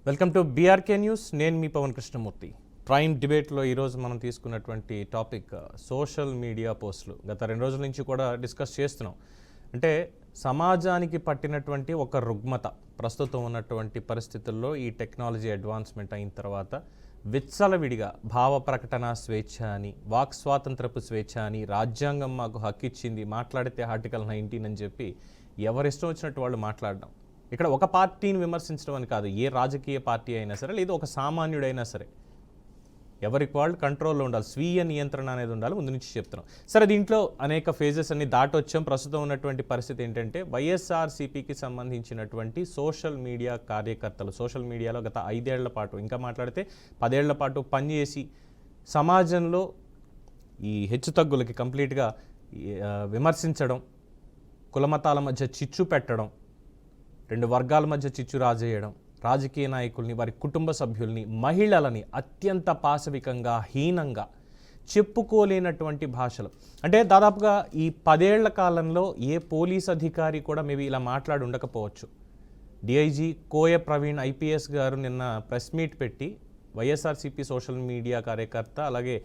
Welcome to BRK news. నేను మీ Pawan Krishnamurthy. Prime డిబేట్లో ఈరోజు మనం తీసుకున్నటువంటి టాపిక్ సోషల్ మీడియా పోస్టులు. గత 2 రోజుల నుంచి కూడా డిస్కస్ చేస్తున్నాం. అంటే సమాజానికి పట్టినటువంటి ఒక రుగ్మత, ప్రస్తుతం ఉన్నటువంటి పరిస్థితుల్లో ఈ టెక్నాలజీ అడ్వాన్స్మెంట్ అయిన తర్వాత విచ్చలవిడిగా భావ ప్రకటన స్వేచ్ఛ అని, వాక్ స్వాతంత్రపు స్వేచ్ఛ అని, రాజ్యాంగం మాకు హక్కు ఇచ్చింది, మాట్లాడితే ఆర్టికల్ 19 అని చెప్పి ఎవరిష్టం వచ్చినట్టు వాళ్ళు మాట్లాడడం. ఇక్కడ ఒక పార్టీని విమర్శించడం అని కాదు, ఏ రాజకీయ పార్టీ అయినా సరే, లేదా ఒక సామాన్యుడైనా సరే, ఎవరికి వాళ్ళు కంట్రోల్లో ఉండాలి, స్వీయ నియంత్రణ అనేది ఉండాలి. ముందు నుంచి చెప్తున్నాం. సరే, దీంట్లో అనేక ఫేజెస్ అన్ని దాటొచ్చాం. ప్రస్తుతం ఉన్నటువంటి పరిస్థితి ఏంటంటే వైఎస్ఆర్సీపీకి సంబంధించినటువంటి సోషల్ మీడియా కార్యకర్తలు సోషల్ మీడియాలో గత 5 ఏళ్ల పాటు, ఇంకా మాట్లాడితే 10 ఏళ్ల పాటు పనిచేసి సమాజంలో ఈ హెచ్చుతగ్గులకి కంప్లీట్గా విమర్శించడం, కులమతాల మధ్య చిచ్చు పెట్టడం, 2 వర్గాల మధ్య చిచ్చు రాజేయడం, రాజకీయ నాయకుల్ని, వారి కుటుంబ సభ్యుల్ని, మహిళలని అత్యంత పాశవికంగా, హీనంగా, చెప్పుకోలేనటువంటి భాషలు. అంటే దాదాపుగా ఈ 10 ఏళ్ల కాలంలో ఏ పోలీస్ అధికారి కూడా మేబీ ఇలా మాట్లాడి ఉండకపోవచ్చు. డిఐజీ కోయ ప్రవీణ్ ఐపీఎస్ గారు నిన్న ప్రెస్ మీట్ పెట్టి వైఎస్ఆర్సీపీ సోషల్ మీడియా కార్యకర్త, అలాగే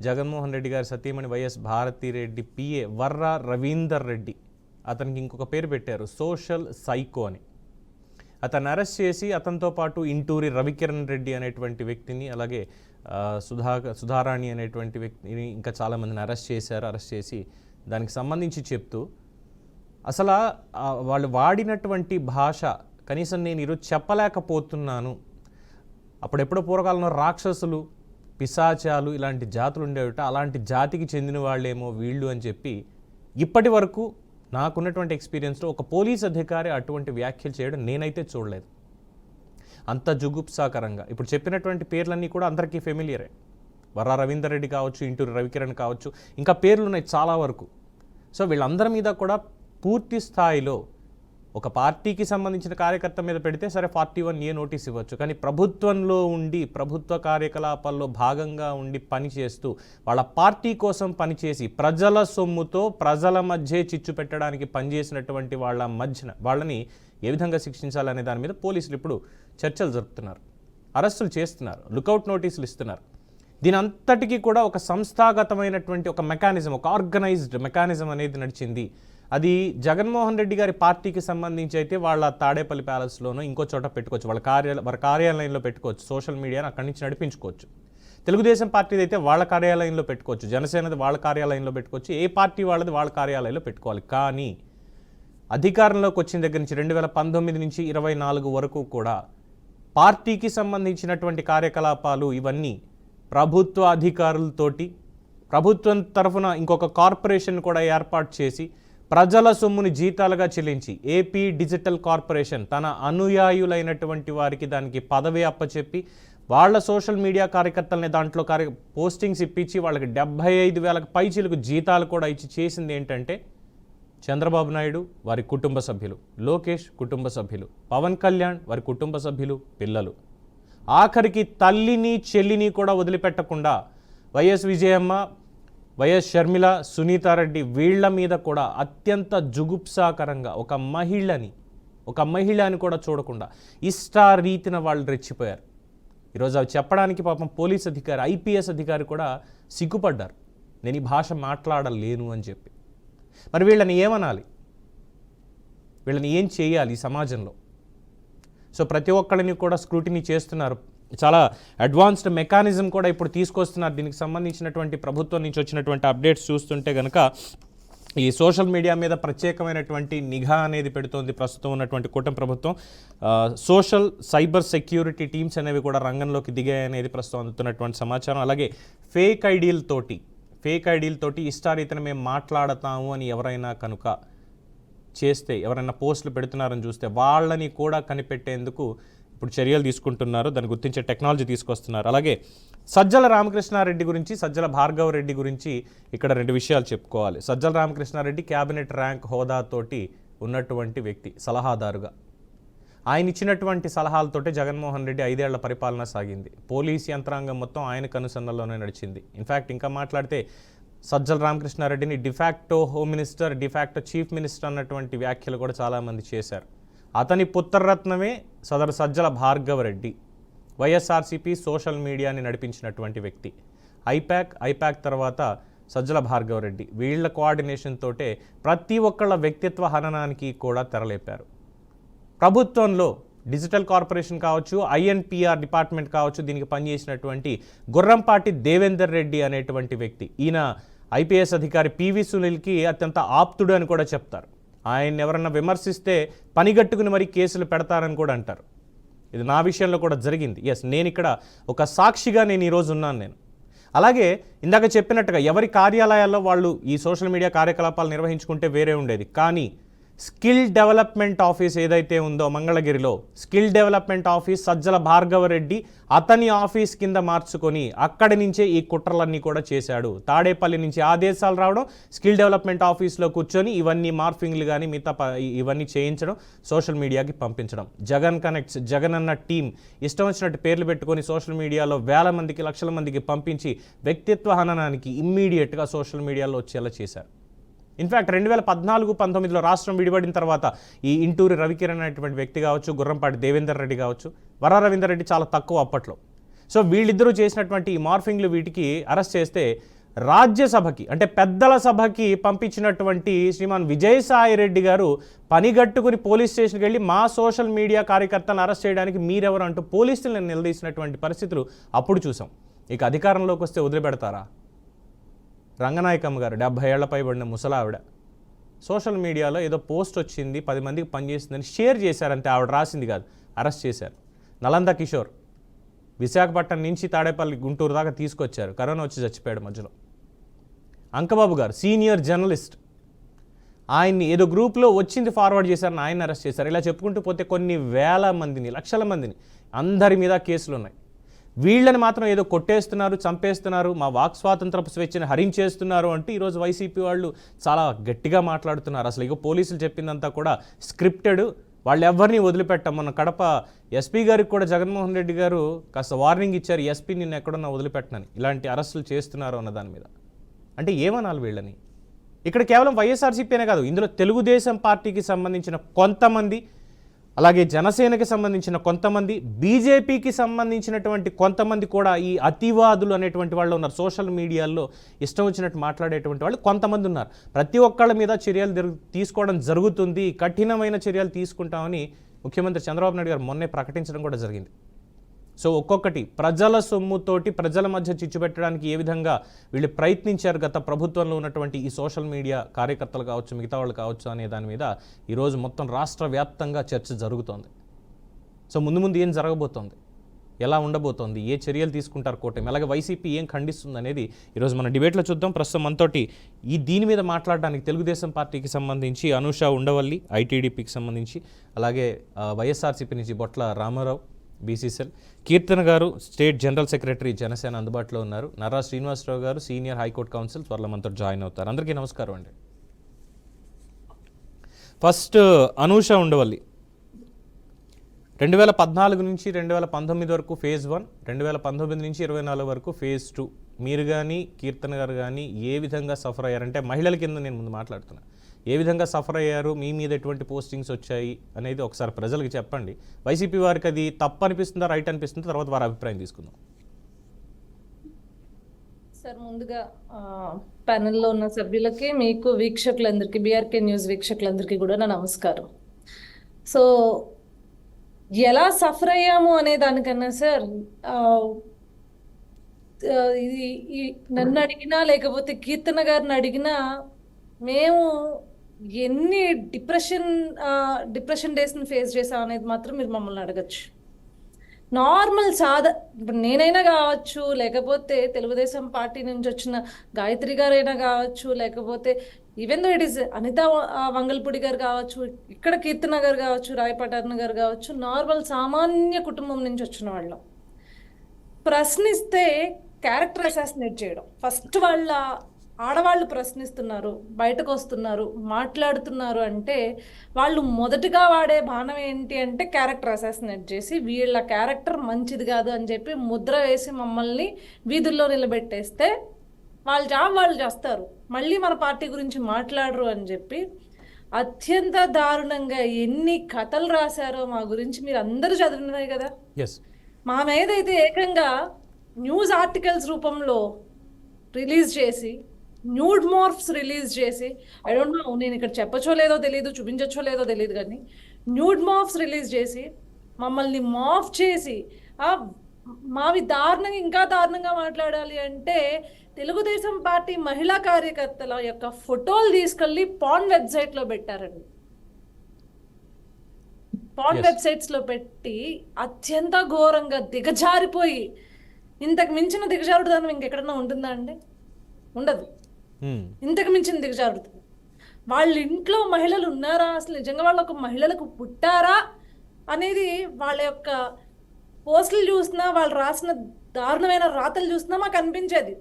జగన్మోహన్ రెడ్డి గారి సతీమణి వైఎస్ భారతిరెడ్డి పిఏ వర్రా రవీందర్ రెడ్డి, అతనికి ఇంకొక పేరు పెట్టారు, సోషల్ సైకో అని. అతన్ని అరెస్ట్ చేసి అతనితో పాటు ఇంటూరి రవికిరణ్ రెడ్డి అనేటువంటి వ్యక్తిని, అలాగే సుధారాణి అనేటువంటి వ్యక్తిని, ఇంకా చాలామందిని అరెస్ట్ చేశారు. అరెస్ట్ చేసి దానికి సంబంధించి చెప్తూ అసలు వాళ్ళు వాడినటువంటి భాష కనీసం నేను ఈరోజు చెప్పలేకపోతున్నాను. అప్పుడెప్పుడో పూర్వకాలంలో రాక్షసులు, పిశాచాలు ఇలాంటి జాతులు ఉండేవిట, అలాంటి జాతికి చెందిన వాళ్ళేమో వీళ్ళు అని చెప్పి ఇప్పటి వరకు నాకున్నటువంటి ఎక్స్పీరియన్స్లో ఒక పోలీస్ అధికారి అటువంటి వ్యాఖ్యలు చేయడం నేనైతే చూడలేదు. అంత జుగుప్సాకరంగా ఇప్పుడు చెప్పినటువంటి పేర్లన్నీ కూడా అందరికీ ఫెమిలియరే. వర్రా రవీందర్ రెడ్డి కావచ్చు, ఇంటూరి రవికిరణ్ కావచ్చు, ఇంకా పేర్లు ఉన్నాయి చాలా వరకు. సో వీళ్ళందరి మీద కూడా పూర్తి స్థాయిలో ఒక పార్టీకి సంబంధించిన కార్యకర్త మీద పెడితే సరే 41A నోటీస్ ఇవ్వచ్చు. కానీ ప్రభుత్వంలో ఉండి, ప్రభుత్వ కార్యకలాపాల్లో భాగంగా ఉండి పనిచేస్తూ, వాళ్ళ పార్టీ కోసం పనిచేసి, ప్రజల సొమ్ముతో ప్రజల మధ్య చిచ్చు పెట్టడానికి పనిచేసినటువంటి వాళ్ళని ఏ విధంగా శిక్షించాలనే దాని మీద పోలీసులు ఇప్పుడు చర్చలు జరుపుతున్నారు, అరెస్టులు చేస్తున్నారు, లుకౌట్ నోటీసులు ఇస్తున్నారు. దీని అంతటికీ కూడా ఒక సంస్థాగతమైనటువంటి ఒక మెకానిజం, ఒక ఆర్గనైజ్డ్ మెకానిజం అనేది నడిచింది. అది జగన్మోహన్ రెడ్డి గారి పార్టీకి సంబంధించి అయితే వాళ్ళ తాడేపల్లి ప్యాలెస్లోనో ఇంకో చోట పెట్టుకోవచ్చు, వాళ్ళ కార్యాలయంలో పెట్టుకోవచ్చు, సోషల్ మీడియాను అక్కడి నుంచి నడిపించుకోవచ్చు. తెలుగుదేశం పార్టీది అయితే వాళ్ళ కార్యాలయంలో పెట్టుకోవచ్చు, జనసేనది వాళ్ళ కార్యాలయంలో పెట్టుకోవచ్చు, ఏ పార్టీ వాళ్ళది వాళ్ళ కార్యాలయంలో పెట్టుకోవాలి. కానీ అధికారంలోకి వచ్చిన దగ్గర నుంచి 2019 నుంచి 24 వరకు కూడా పార్టీకి సంబంధించినటువంటి కార్యకలాపాలు ఇవన్నీ ప్రభుత్వ అధికారులతోటి, ప్రభుత్వం తరఫున ఇంకొక కార్పొరేషన్ కూడా ఏర్పాటు చేసి ప్రజల సొమ్ముని జీతాలుగా చెల్లించి, ఏపీ డిజిటల్ కార్పొరేషన్ తన అనుయాయులైనటువంటి వారికి దానికి పదవి అప్పచెప్పి వాళ్ళ సోషల్ మీడియా కార్యకర్తలని దాంట్లో పోస్టింగ్స్ ఇప్పించి వాళ్ళకి 75,000 పైచీలకు జీతాలు కూడా ఇచ్చి చేసింది ఏంటంటే చంద్రబాబు నాయుడు, వారి కుటుంబ సభ్యులు, లోకేష్ కుటుంబ సభ్యులు, పవన్ కళ్యాణ్ వారి కుటుంబ సభ్యులు, పిల్లలు, ఆఖరికి తల్లిని చెల్లిని కూడా వదిలిపెట్టకుండా వైఎస్ విజయమ్మ, వైఎస్ షర్మిల, సునీతారెడ్డి వీళ్ల మీద కూడా అత్యంత జుగుప్సాకరంగా ఒక మహిళని కూడా చూడకుండా ఇష్టారీతిన వాళ్ళు రెచ్చిపోయారు. ఈరోజు అవి చెప్పడానికి పాపం పోలీస్ అధికారి, ఐపీఎస్ అధికారి కూడా సిగ్గుపడ్డారు, నేను ఈ భాష మాట్లాడలేను అని చెప్పి. మరి వీళ్ళని ఏమనాలి, వీళ్ళని ఏం చేయాలి ఈ సమాజంలో? సో ప్రతి ఒక్కరిని కూడా స్క్రూటినీ చేస్తున్నారు. చాలా అడ్వాన్స్డ్ మెకానిజం కూడా ఇప్పుడు తీసుకొస్తున్నారు. దీనికి సంబంధించినటువంటి ప్రభుత్వం నుంచి వచ్చినటువంటి అప్డేట్స్ చూస్తుంటే కనుక ఈ సోషల్ మీడియా మీద ప్రత్యేకమైనటువంటి నిఘా అనేది పెడుతోంది ప్రస్తుతం ఉన్నటువంటి కూటమి ప్రభుత్వం. సోషల్ సైబర్ సెక్యూరిటీ టీమ్స్ అనేవి కూడా రంగంలోకి దిగాయనేది ప్రస్తుతం అందుతున్నటువంటి సమాచారం. అలాగే ఫేక్ ఐడీలతోటి ఇష్టారీతిన మేము మాట్లాడతాము అని ఎవరైనా కనుక చేస్తే, ఎవరైనా పోస్టులు పెడుతున్నారని చూస్తే వాళ్ళని కూడా కనిపెట్టేందుకు ఇప్పుడు చర్యలు తీసుకుంటున్నారు. దాన్ని గుర్తించే టెక్నాలజీ తీసుకొస్తున్నారు. అలాగే సజ్జల రామకృష్ణారెడ్డి గురించి, సజ్జల భార్గవ రెడ్డి గురించి ఇక్కడ 2 విషయాలు చెప్పుకోవాలి. సజ్జల రామకృష్ణారెడ్డి క్యాబినెట్ ర్యాంక్ హోదాతోటి ఉన్నటువంటి వ్యక్తి, సలహాదారుగా. ఆయన ఇచ్చినటువంటి సలహాలతోటే జగన్మోహన్ రెడ్డి 5 ఏళ్ల పరిపాలన సాగింది. పోలీస్ యంత్రాంగం మొత్తం ఆయనకు అనుసంధానంలోనే నడిచింది. ఇన్ఫ్యాక్ట్ ఇంకా మాట్లాడితే సజ్జల రామకృష్ణారెడ్డిని de facto home minister, de facto chief minister అన్నటువంటి వ్యాఖ్యలు కూడా చాలామంది చేశారు. అతని పుత్రరత్నమే సదరు సజ్జల భార్గవ రెడ్డి. వైఎస్ఆర్సీపీ సోషల్ మీడియాని నడిపించినటువంటి వ్యక్తి. ఐపాక్ తర్వాత సజ్జల భార్గవరెడ్డి, వీళ్ళ కోఆర్డినేషన్ తోటే ప్రతి ఒక్కళ్ళ వ్యక్తిత్వ హననానికి కూడా తెరలేపారు. ప్రభుత్వంలో డిజిటల్ కార్పొరేషన్ కావచ్చు, ఐఎన్పిఆర్ డిపార్ట్మెంట్ కావచ్చు, దీనికి పనిచేసినటువంటి గుర్రంపాటి దేవేందర్ రెడ్డి అనేటువంటి వ్యక్తి, ఈయన ఐపీఎస్ అధికారి పివి సునీల్కి అత్యంత ఆప్తుడు అని కూడా చెప్తారు. ఆయన ఎవరన్నా విమర్శిస్తే పనిగట్టుకుని మరి కేసులు పెడతారని కూడా అంటారు. ఇది నా విషయంలో కూడా జరిగింది. ఎస్, నేను ఇక్కడ ఒక సాక్షిగా నేను ఈరోజు ఉన్నాను. నేను అలాగే ఇందాక చెప్పినట్టుగా ఎవరి కార్యాలయాల్లో వాళ్ళు ఈ సోషల్ మీడియా కార్యకలాపాలు నిర్వహించుకుంటే వేరే ఉండేది. కానీ స్కిల్ డెవలప్మెంట్ ఆఫీస్ ఏదైతే ఉందో మంగళగిరిలో, skill development office Sajjala Bhargav Reddy అతని ఆఫీస్ కింద మార్చుకొని అక్కడి నుంచే ఈ కుట్రలన్నీ కూడా చేశాడు. తాడేపల్లి నుంచి ఆదేశాలు రావడం, స్కిల్ డెవలప్మెంట్ ఆఫీస్లో కూర్చొని ఇవన్నీ మార్ఫింగ్లు కానీ మిగతా ఇవన్నీ చేయించడం, సోషల్ మీడియాకి పంపించడం. జగన్ కనెక్ట్స్, జగన్ అన్న టీం ఇష్టం వచ్చినట్టు పేర్లు పెట్టుకొని సోషల్ మీడియాలో వేల మందికి, లక్షల మందికి పంపించి వ్యక్తిత్వ హననానికి ఇమ్మీడియట్గా సోషల్ మీడియాలో వచ్చేలా చేశారు. ఇన్ఫ్యాక్ట్ 2014-19లో రాష్ట్రం విడిపడిన తర్వాత ఈ ఇంటూరి రవికిరణ్ అనేటువంటి వ్యక్తి కావచ్చు, గుర్రంపాటి దేవేందర్ రెడ్డి కావచ్చు, వర రవీందర్ రెడ్డి చాలా తక్కువ అప్పట్లో. సో వీళ్ళిద్దరూ చేసినటువంటి ఈ మార్ఫింగ్లు వీటికి అరెస్ట్ చేస్తే రాజ్యసభకి అంటే పెద్దల సభకి పంపించినటువంటి శ్రీమాన్ విజయసాయి రెడ్డి గారు పనిగట్టుకుని పోలీస్ స్టేషన్కి వెళ్ళి మా సోషల్ మీడియా కార్యకర్తలను అరెస్ట్ చేయడానికి మీరెవరు అంటూ పోలీసులను నిలదీసినటువంటి పరిస్థితులు అప్పుడు చూసాం. ఇక అధికారంలోకి వస్తే వదిలిపెడతారా? రంగనాయకమ్మ గారు 70 ఏళ్ల పైబడిన ముసలావిడ సోషల్ మీడియాలో ఏదో పోస్ట్ వచ్చింది, 10 మందికి పనిచేసిందని షేర్ చేశారంటే, ఆవిడ రాసింది కాదు, అరెస్ట్ చేశారు. నలంద కిషోర్ విశాఖపట్నం నుంచి తాడేపల్లి గుంటూరు దాకా తీసుకొచ్చారు, కరోనా వచ్చి చచ్చిపోయాడు మధ్యలో. అంకబాబు గారు సీనియర్ జర్నలిస్ట్, ఆయన్ని ఏదో గ్రూప్లో వచ్చింది ఫార్వర్డ్ చేశారని ఆయన అరెస్ట్ చేశారు. ఇలా చెప్పుకుంటూ పోతే కొన్ని వేల మందిని, లక్షల మందిని, అందరి మీద కేసులు ఉన్నాయి. వీళ్ళని మాత్రం ఏదో కొట్టేస్తున్నారు, చంపేస్తున్నారు, మా వాక్ స్వాతంత్రపు స్వేచ్ఛని హరించేస్తున్నారు అంటే ఈరోజు వైసీపీ వాళ్ళు చాలా గట్టిగా మాట్లాడుతున్నారు. అసలు ఇక పోలీసులు చెప్పిందంతా కూడా స్క్రిప్టెడ్, వాళ్ళు ఎవరిని వదిలిపెట్టాం. మొన్న కడప ఎస్పీ గారికి కూడా జగన్మోహన్ రెడ్డి గారు కాస్త వార్నింగ్ ఇచ్చారు, ఎస్పీ నిన్ను ఎక్కడున్నా వదిలిపెట్టనని, ఇలాంటి అరెస్టులు చేస్తున్నారు అన్న దాని మీద. అంటే ఏమనాలి వీళ్ళని? ఇక్కడ కేవలం వైఎస్ఆర్సీపీనే కాదు, ఇందులో తెలుగుదేశం పార్టీకి సంబంధించిన కొంతమంది, అలాగే జనసేనకి సంబంధించిన కొంతమంది, బీజేపీకి సంబంధించినటువంటి కొంతమంది కూడా ఈ అతివాదులు అనేటువంటి వాళ్ళు ఉన్నారు. సోషల్ మీడియాలో ఇష్టం వచ్చినట్టు మాట్లాడేటువంటి వాళ్ళు కొంతమంది ఉన్నారు. ప్రతి ఒక్కళ్ళ మీద చర్యలు తీసుకోవడం జరుగుతుంది, కఠినమైన చర్యలు తీసుకుంటామని ముఖ్యమంత్రి చంద్రబాబు నాయుడు గారు మొన్నే ప్రకటించడం కూడా జరిగింది. సో ఒక్కొక్కటి ప్రజల సొమ్ముతోటి ప్రజల మధ్య చిచ్చు పెట్టడానికి ఏ విధంగా వీళ్ళు ప్రయత్నించారు గత ప్రభుత్వంలో ఉన్నటువంటి ఈ సోషల్ మీడియా కార్యకర్తలు కావచ్చు, మిగతా వాళ్ళు కావచ్చు అనే దాని మీద ఈరోజు మొత్తం రాష్ట్ర వ్యాప్తంగా చర్చ జరుగుతోంది. సో ముందు ఏం జరగబోతోంది, ఎలా ఉండబోతోంది, ఏ చర్యలు తీసుకుంటారు కూటమి, అలాగే వైసీపీ ఏం ఖండిస్తుంది అనేది ఈరోజు మన డిబేట్లో చూద్దాం. ప్రస్తుతం మనతోటి దీని మీద మాట్లాడడానికి తెలుగుదేశం పార్టీకి సంబంధించి అనూష ఉండవల్లి, ఐటీడీపీకి సంబంధించి, అలాగే వైఎస్ఆర్సీపీ నుంచి బొట్ల రామారావు బీసీసీఎల్, కీర్తన గారు స్టేట్ జనరల్ సెక్రటరీ జనసేన అందుబాటులో ఉన్నారు, నర్రా శ్రీనివాసరావు గారు సీనియర్ హైకోర్టు కౌన్సిల్ త్వరలో మనతో జాయిన్ అవుతారు. అందరికీ నమస్కారం అండి. ఫస్ట్ అనూష ఉండవల్లి, 2014 నుంచి 2019 వరకు ఫేజ్ 1, 2019 నుంచి 24 వరకు ఫేజ్ 2, మీరు కానీ కీర్తన గారు కానీ ఏ విధంగా సఫర్ అయ్యారంటే, మహిళల కింద నేను ముందు మాట్లాడుతున్నా, ఏ విధంగా సఫర్ అయ్యారు, మీ మీద ఎటువంటి పోస్టింగ్స్ వచ్చాయి అనేది ఒకసారి ప్రజలకు చెప్పండి. వైసీపీ వారికి అది తప్పు అనిపిస్తుందా, రైట్ అనిపిస్తుందా, తర్వాత వారి అభిప్రాయం తీసుకుందాం. సార్, ముందుగా ప్యానెల్లో ఉన్న సభ్యులకి, మీకు వీక్షకులందరికీ, బీఆర్కే న్యూస్ వీక్షకులందరికీ కూడా నా నమస్కారం. సో ఎలా సఫర్ అయ్యాము అనే దానికన్నా సార్, ఇది నన్ను అడిగినా లేకపోతే కీర్తన గారిని అడిగినా, మేము ఎన్ని డిప్రెషన్ డేస్ని ఫేస్ చేసాం అనేది మాత్రం మీరు మమ్మల్ని అడగచ్చు. నార్మల్ ఇప్పుడు నేనైనా కావచ్చు, లేకపోతే తెలుగుదేశం పార్టీ నుంచి వచ్చిన గాయత్రి గారైనా కావచ్చు, లేకపోతే even though it is Anitha Vangalapudi garu కావచ్చు, ఇక్కడ కీర్తన గారు కావచ్చు, రాయ్ పటార్న గారు కావచ్చు, నార్మల్ సామాన్య కుటుంబం నుంచి వచ్చిన వాళ్ళం. ప్రశ్నిస్తే క్యారెక్టర్ అసాసినేట్ చేయడం, ఫస్ట్ ఆడవాళ్ళు ప్రశ్నిస్తున్నారు, బయటకు వస్తున్నారు, మాట్లాడుతున్నారు అంటే వాళ్ళు మొదటగా వాడే బాణం ఏంటి అంటే క్యారెక్టర్ అసాసినేట్ చేసి, వీళ్ళ క్యారెక్టర్ మంచిది కాదు అని చెప్పి ముద్ర వేసి మమ్మల్ని వీధుల్లో నిలబెట్టేస్తే వాళ్ళ జాబ్ వాళ్ళు చేస్తారు, మళ్ళీ మన పార్టీ గురించి మాట్లాడరు అని చెప్పి అత్యంత దారుణంగా ఎన్ని కథలు రాశారో మా గురించి మీరు అందరూ చదివినాయి కదా. మా మీద అయితే ఏకంగా న్యూస్ ఆర్టికల్స్ రూపంలో రిలీజ్ చేసి, న్యూడ్ మార్ఫ్స్ రిలీజ్ చేసి, ఐ డోంట్ నో నేను ఇక్కడ చెప్పచ్చో లేదో తెలియదు, చూపించచ్చో లేదో తెలియదు, కానీ న్యూడ్ మార్ఫ్స్ రిలీజ్ చేసి మమ్మల్ని మాఫ్ చేసి ఆ మావి దారుణంగా, ఇంకా దారుణంగా మాట్లాడాలి అంటే తెలుగుదేశం పార్టీ మహిళా కార్యకర్తల యొక్క ఫోటోలు తీసుకెళ్ళి పాన్ వెబ్సైట్లో పెట్టారండి. పాన్ వెబ్సైట్స్ లో పెట్టి అత్యంత ఘోరంగా దిగజారిపోయి, ఇంతకు మించిన దిగజారుడుదనం ఇంకెక్కడన్నా ఉంటుందా అండి? ఉండదు. ఇంతకు మించిన దిగజారుడు. వాళ్ళ ఇంట్లో మహిళలు ఉన్నారా, అసలు నిజంగా వాళ్ళ ఒక మహిళలకు పుట్టారా అనేది వాళ్ళ యొక్క పోస్టులు చూసినా, వాళ్ళు రాసిన దారుణమైన రాతలు చూసినా మాకు అనిపించేది.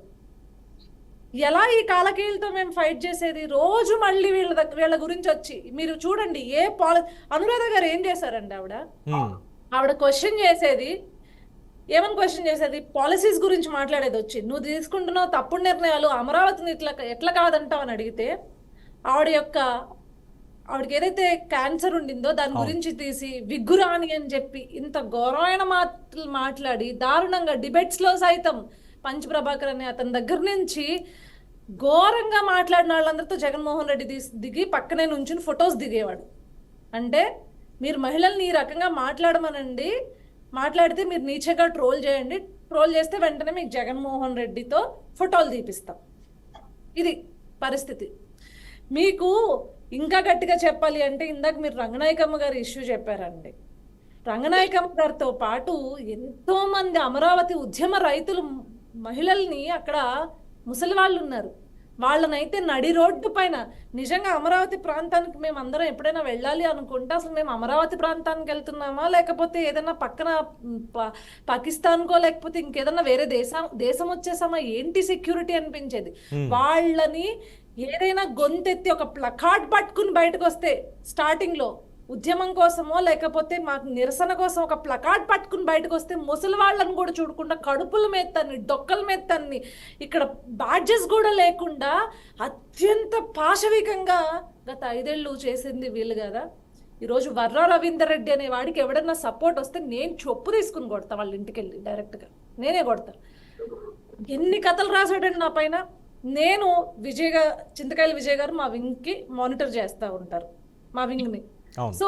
ఎలా ఈ కాలకేయులతో మేము ఫైట్ చేసేది? రోజు మళ్ళీ వీళ్ళ గురించి వచ్చి మీరు చూడండి, అనురాధ గారు ఏం చేశారండి? ఆవిడ క్వశ్చన్ చేసేది, ఏమని క్వశ్చన్ చేసేది? పాలసీస్ గురించి మాట్లాడేది. వచ్చి నువ్వు తీసుకుంటున్నావు తప్పుడు నిర్ణయాలు, అమరావతిని ఎట్లా కాదంటావు అని అడిగితే ఆవిడకి ఏదైతే క్యాన్సర్ ఉండిందో దాని గురించి తీసి విగ్గురాని అని చెప్పి ఇంత ఘోరమైన మాటలు మాట్లాడి, దారుణంగా డిబేట్స్ లో సైతం పంచప్రభాకర్ అనే అతని దగ్గర నుంచి ఘోరంగా మాట్లాడిన వాళ్ళందరితో జగన్మోహన్ రెడ్డి దిగి పక్కనే నుంచుని ఫొటోస్ దిగేవాడు. అంటే మీరు మహిళల్ని ఈ రకంగా మాట్లాడమనండి, మాట్లాడితే మీరు నీచగా ట్రోల్ చేయండి, ట్రోల్ చేస్తే వెంటనే మీకు జగన్మోహన్ రెడ్డితో ఫోటోలు తీపిస్తాం. ఇది పరిస్థితి. మీకు ఇంకా గట్టిగా చెప్పాలి అంటే, ఇందాక మీరు రంగనాయకమ్మ గారి ఇష్యూ చెప్పారండి. రంగనాయకమ్మ గారితో పాటు ఎంతో మంది అమరావతి ఉద్యమ రైతులు, మహిళల్ని, అక్కడ ముసలి వాళ్ళు ఉన్నారు. వాళ్ళనైతే నడి రోడ్డు పైన, నిజంగా అమరావతి ప్రాంతానికి మేము అందరం ఎప్పుడైనా వెళ్ళాలి అనుకుంటే అసలు మేము అమరావతి ప్రాంతానికి వెళ్తున్నామా, లేకపోతే ఏదైనా పక్కన పాకిస్తాన్కో లేకపోతే ఇంకేదన్నా వేరే దేశం వచ్చేసామా, ఏంటి సెక్యూరిటీ అనిపించేది. వాళ్ళని ఏదైనా గొంతెత్తి ఒక ప్లకార్డ్ పట్టుకుని బయటకు వస్తే, స్టార్టింగ్ లో ఉద్యమం కోసమో లేకపోతే మాకు నిరసన కోసం ఒక ప్లకార్డ్ పట్టుకుని బయటకు వస్తే ముసలి వాళ్ళని కూడా చూడకుండా కడుపుల మీద తన్ని, డొక్కల మీద తన్ని, ఇక్కడ బ్యాడ్జెస్ కూడా లేకుండా అత్యంత పాశవికంగా గత 5 ఏళ్ళు చేసింది వీళ్ళు కదా. ఈరోజు వర్రా రవీందర్ రెడ్డి అనే వాడికి ఎవడన్నా సపోర్ట్ వస్తే నేను చొప్పు తీసుకుని కొడతా, వాళ్ళ ఇంటికి వెళ్ళి డైరెక్ట్గా నేనే కొడతా. ఎన్ని కథలు రాశాడండి నా పైన. నేను చింతకాయల విజయ్ గారు మా వింగ్కి మానిటర్ చేస్తూ ఉంటారు, మా వింగ్ని. సో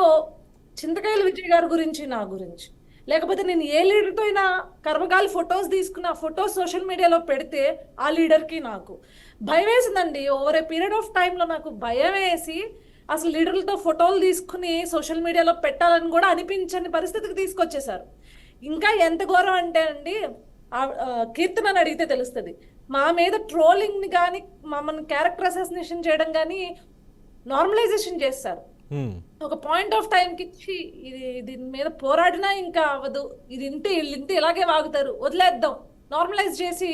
చింతకాయల విజయ్ గారి గురించి, నా గురించి, లేకపోతే నేను ఏ లీడర్తో అయినా కర్మగాలి ఫొటోస్ తీసుకున్న ఫొటోస్ సోషల్ మీడియాలో పెడితే ఆ లీడర్కి నాకు భయం వేసిందండి. ఓవర్ ఏ పీరియడ్ ఆఫ్ టైంలో నాకు భయం వేసి అసలు లీడర్లతో ఫోటోలు తీసుకుని సోషల్ మీడియాలో పెట్టాలని కూడా అనిపించని పరిస్థితికి తీసుకొచ్చేసారు. ఇంకా ఎంత ఘోరం అంటే అండి, కీర్తనని అడిగితే తెలుస్తుంది, మా మీద ట్రోలింగ్ని కానీ మమ్మల్ని క్యారెక్టర్ అసాసినేషన్ చేయడం కానీ నార్మలైజేషన్ చేస్తారు. ఒక పాయింట్ ఆఫ్ టైంకి ఇచ్చి దీని మీద పోరాడినా ఇంకా అవ్వదు, వీళ్ళు ఇంతే ఇలాగే వాగుతారు, వదిలేద్దాం, నార్మలైజ్ చేసి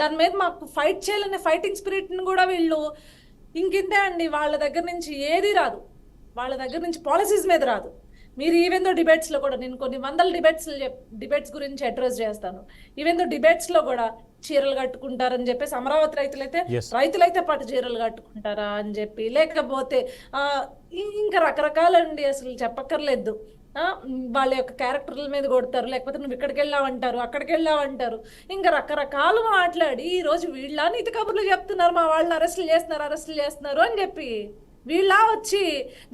దాని మీద మాకు ఫైట్ చేయాలనే ఫైటింగ్ స్పిరిట్ని కూడా వీళ్ళు ఇంకింతే అండి. వాళ్ళ దగ్గర నుంచి ఏది రాదు, వాళ్ళ దగ్గర నుంచి పాలసీస్ మీద రాదు. మీరు ఈవెందో డిబేట్స్లో కూడా, నేను కొన్ని వందల డిబేట్స్ గురించి అడ్రస్ చేస్తాను. ఈవెందో డిబేట్స్లో కూడా చీరలు కట్టుకుంటారని చెప్పేసి, అమరావతి రైతులైతే పట్టు చీరలు కట్టుకుంటారా అని చెప్పి, లేకపోతే ఇంకా రకరకాలండి, అసలు చెప్పక్కర్లేదు. వాళ్ళ యొక్క క్యారెక్టర్ల మీద కొడతారు, లేకపోతే నువ్వు ఇక్కడికి వెళ్ళావంటారు, అక్కడికి వెళ్ళావంటారు, ఇంకా రకరకాలు మాట్లాడి ఈరోజు వీళ్ళ నీతి కబుర్లు చెప్తున్నారు, మా వాళ్ళని అరెస్టులు చేస్తున్నారు అని చెప్పి. వీళ్ళ వచ్చి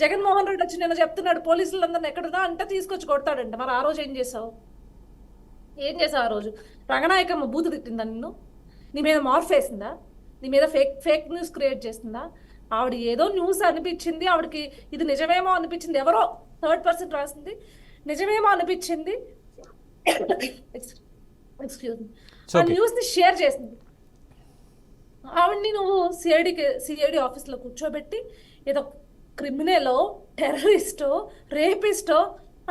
జగన్మోహన్ రెడ్డి వచ్చి నేను చెప్తున్నాడు పోలీసులందరినీ ఎక్కడున్నా అంటే తీసుకొచ్చి కొడతాడంట. మరి ఆ రోజు ఏం చేసావు? ఆ రోజు రంగనాయకమ్మ బూతు తిట్టిందా నిన్ను? నీ మీద మార్ఫ్ వేసిందా? నీ మీద ఫేక్ న్యూస్ క్రియేట్ చేసిందా? ఆవిడ ఏదో న్యూస్ అనిపించింది, ఆవిడకి ఇది నిజమేమో అనిపించింది, ఎవరో థర్డ్ పర్సన్ రాసింది, నిజమేమో అనిపించింది, ఎక్స్క్యూజ్ మీ, ఆ న్యూస్ని షేర్ చేసింది. ఆవిడ్ని నువ్వు సిఐడి ఆఫీస్లో కూర్చోబెట్టి ఏదో క్రిమినలో, టెర్రరిస్టో, రేపిస్టో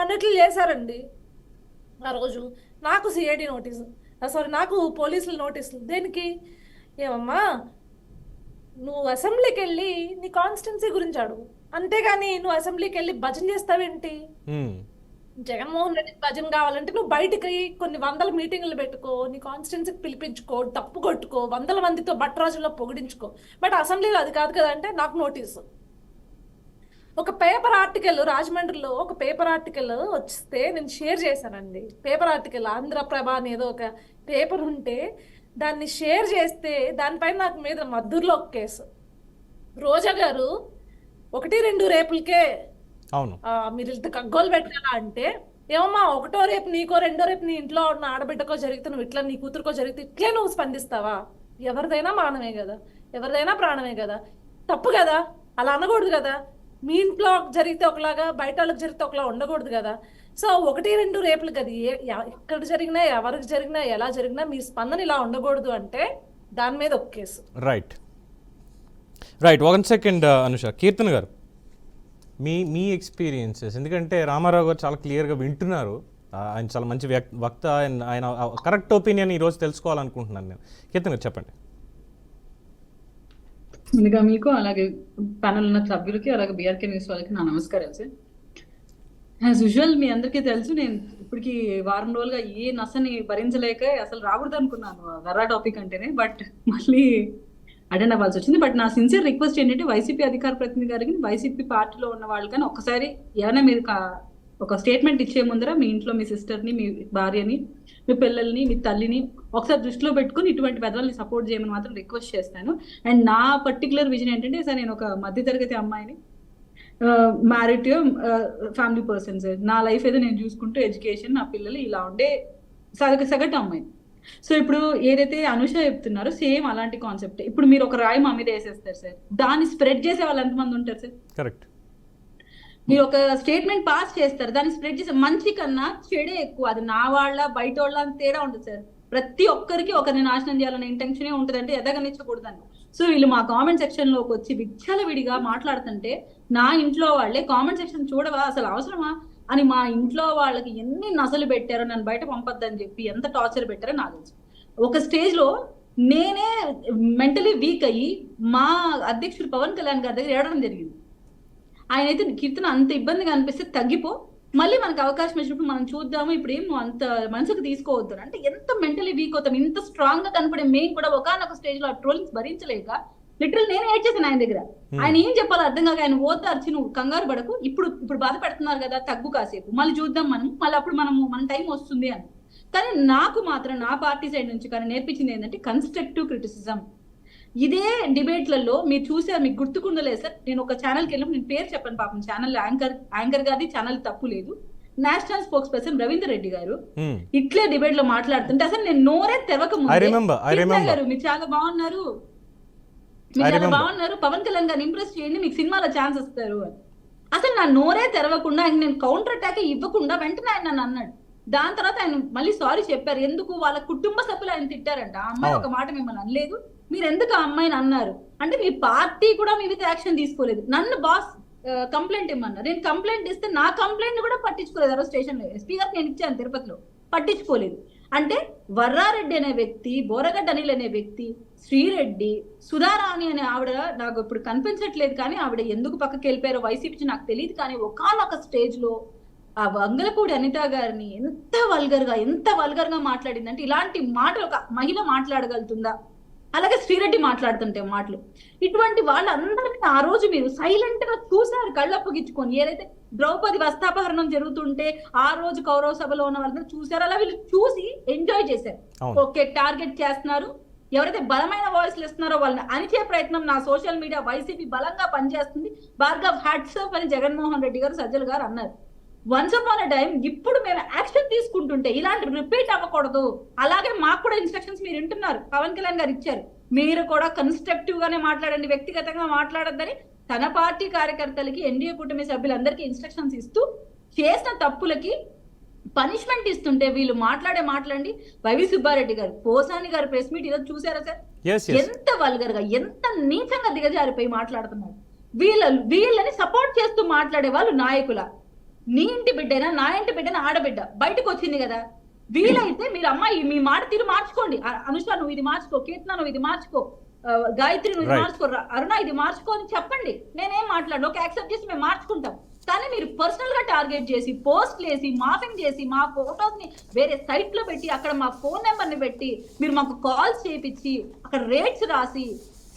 అన్నట్లు చేశారండి ఆ రోజు. నాకు సిఐడి నోటీసు, నాకు పోలీసుల నోటీసులు. దేనికి? ఏమమ్మా, నువ్వు అసెంబ్లీకి వెళ్ళి నీ కాన్స్టిట్యున్సీ గురించి అడుగు, అంతేగాని నువ్వు అసెంబ్లీకి వెళ్ళి భజన చేస్తావేంటి? జగన్మోహన్ రెడ్డి భజన కావాలంటే నువ్వు బయటికి కొన్ని వందల మీటింగ్లు పెట్టుకో, నీ కాన్స్టిట్యున్సీకి పిలిపించుకో, డప్పు కొట్టుకో, వందల మందితో బట్టరాజుల్లో పొగిడించుకో. బట్ అసెంబ్లీలో అది కాదు కదా అంటే నాకు నోటీసు. ఒక పేపర్ ఆర్టికల్ రాజమండ్రిలో ఒక పేపర్ ఆర్టికల్ వస్తే నేను షేర్ చేశానండి. పేపర్ ఆర్టికల్ ఆంధ్రప్రభ అని ఏదో ఒక పేపర్ ఉంటే దాన్ని షేర్ చేస్తే దానిపైన నాకు మీద మద్దూరులో ఒక కేసు. రోజా గారు 1-2 రేపులకే అవును. మీరు ఇంత కగ్గోలు పెట్టాలా అంటే, ఏమమ్మా 1వ రేపు నీకో 2వ రేపు నీ ఇంట్లో ఉన్న ఆడబిడ్డకో జరిగితే నువ్వు ఇట్లా, నీ కూతురుకో జరిగితే ఇట్లే నువ్వు స్పందిస్తావా? ఎవరిదైనా మానమే కదా, ఎవరిదైనా ప్రాణమే కదా, తప్పు కదా, అలా అనకూడదు కదా. మీ ఇంట్లో జరిగితే ఒకలాగా, బయట వాళ్ళకి జరిగితే ఒకలా ఉండకూడదు కదా. సో 1-2 రేపులు కదా, ఎక్కడ జరిగినా, ఎవరికి జరిగినా, ఎలా జరిగినా మీ స్పందన ఇలా ఉండకూడదు అంటే దాని మీద ఒక case. Right. 1 second Anusha. Kirtan గారు, మీ ఎక్స్పీరియన్సెస్, ఎందుకంటే రామారావు గారు చాలా క్లియర్గా వింటున్నారు, ఆయన చాలా మంచి వక్త, ఆయన కరెక్ట్ ఒపీనియన్ ఈరోజు తెలుసుకోవాలనుకుంటున్నాను నేను. కీర్తన్ గారు చెప్పండి. ముందుగా మీకు, అలాగే ప్యానల్ ఉన్న సభ్యులకి, అలాగే బీఆర్కే న్యూస్ వాళ్ళకి నా నమస్కారాలు సార్. యాజ్ యూజువల్ మీ అందరికీ తెలుసు, నేను ఇప్పటికి వారం రోజులుగా ఏ నసని భరించలేక అసలు రాకూడదు అనుకున్నాను వర్రా టాపిక్ అంటేనే, బట్ మళ్ళీ అటెండ్ అవ్వాల్సి వచ్చింది. బట్ నా సిన్సియర్ రిక్వెస్ట్ ఏంటంటే, వైసీపీ అధికార ప్రతినిధి గారికి, వైసీపీ పార్టీలో ఉన్న వాళ్ళు కానీ ఒక్కసారి ఏమైనా మీరు ఒక స్టేట్మెంట్ ఇచ్చే ముందర మీ ఇంట్లో మీ సిస్టర్ని, మీ భార్యని, మీ పిల్లల్ని, మీ తల్లిని ఒకసారి దృష్టిలో పెట్టుకుని ఇటువంటి పెద్దవాళ్ళని సపోర్ట్ చేయమని మాత్రం రిక్వెస్ట్ చేస్తాను. అండ్ నా పర్టికులర్ విజన్ ఏంటంటే సార్, నేను ఒక మధ్యతరగతి అమ్మాయిని, married to family person sir. నా లైఫ్ ఏదో నేను చూసుకుంటూ, ఎడ్యుకేషన్, నా పిల్లలు, ఇలా ఉండే సగటు అమ్మాయి. సో ఇప్పుడు ఏదైతే అనుష చెప్తున్నారో సేమ్ అలాంటి కాన్సెప్ట్. ఇప్పుడు మీరు ఒక రాయి మా మీద వేసేస్తారు సార్, దాన్ని స్ప్రెడ్ చేసే వాళ్ళు ఎంతమంది ఉంటారు సార్? కరెక్ట్. మీరు ఒక స్టేట్మెంట్ పాస్ చేస్తారు, దాన్ని స్ప్రెడ్ చేసే మంచి కన్నా చెడే ఎక్కువ. అది నా వాళ్ళ బయట వాళ్ళ అని తేడా ఉంటుంది సార్. ప్రతి ఒక్కరికి ఒకరిని నాశనం చేయాలనే ఇంటెన్షనే ఉంటుంది, అంటే ఎదగనిచ్చకూడదని. సో వీళ్ళు మా కామెంట్ సెక్షన్ లోకి వచ్చి విచ్చలవిడిగా మాట్లాడుతుంటే, నా ఇంట్లో వాళ్ళే కామెంట్ సెక్షన్ చూడవా, అసలు అవసరమా అని మా ఇంట్లో వాళ్ళకి ఎన్ని నసలు పెట్టారో, నన్ను బయట పంపొద్దని చెప్పి ఎంత టార్చర్ పెట్టారో నాకు తెలుసు. ఒక స్టేజ్ లో నేనే మెంటలీ వీక్ అయ్యి మా అధ్యక్షుడు పవన్ కళ్యాణ్ గారి దగ్గర ఏడడం జరిగింది. ఆయన అయితే, కీర్తన అంత ఇబ్బందిగా అనిపిస్తే తగ్గిపో, మళ్ళీ మనకు అవకాశం వచ్చినప్పుడు మనం చూద్దాము, ఇప్పుడు ఏం నువ్వు అంత మనసుకు తీసుకోవద్దు అంటే, ఎంత మెంటలీ వీక్ అవుతాం. ఇంత స్ట్రాంగ్ గా కనపడే మేము కూడా ఒకనొక స్టేజ్ లో ఆ ట్రోలింగ్స్ భరించలేక లిటరల్ నేను ఏడ్ చేశాను ఆయన దగ్గర. ఆయన ఏం చెప్పాలో అర్థం కాక ఆయన ఓదార్చి, నువ్వు కంగారు పడకు, ఇప్పుడు బాధ పెడుతున్నారు కదా, తగ్గు కాసేపు, మళ్ళీ చూద్దాం మనం, మళ్ళీ అప్పుడు మన టైం వస్తుంది అని. కానీ నాకు మాత్రం నా పార్టీ సైడ్ నుంచి కానీ నేర్పించింది ఏంటంటే కన్స్ట్రక్టివ్ క్రిటిసిజం. ఇదే డిబేట్లలో మీరు చూసారు, మీకు గుర్తుకుండలేదు సార్, నేను ఒక ఛానల్కి వెళ్ళినప్పుడు, నేను పేరు చెప్పాను పాపం, ఛానల్ యాంకర్ గారి ఛానల్ తప్పు లేదు, national spokes person Ravinder Reddy గారు ఇట్లే డిబేట్ లో మాట్లాడుతుంటే అసలు నేను నోరే తెవక ముందు గారు మీరు చాలా బాగున్నారు, మీరు చాలా బాగున్నారు, పవన్ కళ్యాణ్ గారిని ఇంప్రెస్ చేయండి, మీకు సినిమాలో ఛాన్స్ వస్తారు అని. అసలు నా నోరే తెరవకుండా, ఆయన నేను కౌంటర్ అటాక్ ఇవ్వకుండా వెంటనే ఆయన నన్ను అన్నాడు. దాని తర్వాత ఆయన మళ్ళీ సారీ చెప్పారు. ఎందుకు, వాళ్ళ కుటుంబ సభ్యులు ఆయన తిట్టారంట, ఆ అమ్మాయి ఒక మాట మిమ్మల్ని అనలేదు, మీరు ఎందుకు ఆ అమ్మాయిని అన్నారు అంటే, మీ పార్టీ కూడా మీ మీద యాక్షన్ తీసుకోలేదు. నన్ను బాస్ కంప్లైంట్ ఇమ్మన్నారు, నేను కంప్లైంట్ ఇస్తే నా కంప్లైంట్ కూడా పట్టించుకోలేదు. ఆ స్టేషన్ లో ఎస్పీ గారికి నేను ఇచ్చాను తిరుపతిలో, పట్టించుకోలేదు. అంటే వర్రారెడ్డి అనే వ్యక్తి, బోరగడ్డ అనిల్ అనే వ్యక్తి, శ్రీరెడ్డి, సుధారాణి అనే ఆవిడ నాకు ఇప్పుడు కనిపించట్లేదు, కానీ ఆవిడ ఎందుకు పక్కకి వెళ్ళిపోయారో వైసీపీ నాకు తెలియదు. కానీ ఒకానొక స్టేజ్ లో ఆ వంగలపూడి అనిత గారిని ఎంత వల్గర్ గా మాట్లాడిందంటే, ఇలాంటి మాటలు ఒక మహిళ మాట్లాడగలుగుతుందా? అలాగే శ్రీరెడ్డి మాట్లాడుతుంటే మాటలు, ఇటువంటి వాళ్ళందరినీ ఆ రోజు మీరు సైలెంట్ గా చూసారు, కళ్ళప్పగించుకొని. ఏదైతే ద్రౌపది వస్త్రాపహరణం జరుగుతుంటే ఆ రోజు కౌరవ సభలో ఉన్న వాళ్ళందరూ చూసారు, అలా వీళ్ళు చూసి ఎంజాయ్ చేశారు. ఓకే, టార్గెట్ చేస్తున్నారు, ఎవరైతే బలమైన వాయిస్లు ఇస్తున్నారో వాళ్ళని అణిచే ప్రయత్నం నా సోషల్ మీడియా వైసీపీ బలంగా పనిచేస్తుంది. భార్గవ్ హ్యాట్సాఫ్ అని జగన్మోహన్ రెడ్డి గారు, సజ్జల్ గారు అన్నారు. వన్స్ అపాన్ అ టైం ఇప్పుడు మేము యాక్షన్ తీసుకుంటుంటే ఇలాంటి రిపీట్ అవ్వకూడదు. అలాగే మాకు కూడా ఇన్స్ట్రక్షన్స్ మీరు వింటున్నారు, పవన్ కళ్యాణ్ గారు ఇచ్చారు, మీరు కూడా కన్స్ట్రక్టివ్ గానే మాట్లాడండి, వ్యక్తిగతంగా మాట్లాడొద్దని తన పార్టీ కార్యకర్తలకి, ఎన్డీఏ కూటమి సభ్యులందరికీ ఇన్స్ట్రక్షన్స్ ఇస్తూ చేసిన తప్పులకి పనిష్మెంట్ ఇస్తుంటే వీళ్ళు మాట్లాడండి. వైవి సుబ్బారెడ్డి గారు, పోసాని గారు ప్రెస్ మీట్ ఈరోజు చూసారా సార్, ఎంత వల్గర్ గా, ఎంత నీచంగా దిగజారిపోయి మాట్లాడుతున్నారు. వీళ్ళని సపోర్ట్ చేస్తూ మాట్లాడే వాళ్ళు నాయకుల. నీ ఇంటి బిడ్డైనా, నా ఇంటి బిడ్డైనా, ఆడబిడ్డ బయటకు వచ్చింది కదా, వీలైతే మీరు అమ్మాయి మీ మాట తీరు మార్చుకోండి. అనుష నువ్వు ఇది మార్చుకో, కీర్తన నువ్వు ఇది మార్చుకో, గాయత్రి నువ్వు ఇది మార్చుకో, అరుణ ఇది మార్చుకో అని చెప్పండి. నేనేం మాట్లాడు, ఒక యాక్సెప్ట్ చేసి మేము మార్చుకుంటాం. కానీ మీరు పర్సనల్ గా టార్గెట్ చేసి, పోస్ట్లు వేసి, మాఫింగ్ చేసి, మా ఫోటోస్ ని వేరే సైట్ లో పెట్టి, అక్కడ మా ఫోన్ నెంబర్ ని పెట్టి, మీరు మాకు కాల్స్ చేయించి, అక్కడ రేట్స్ రాసి,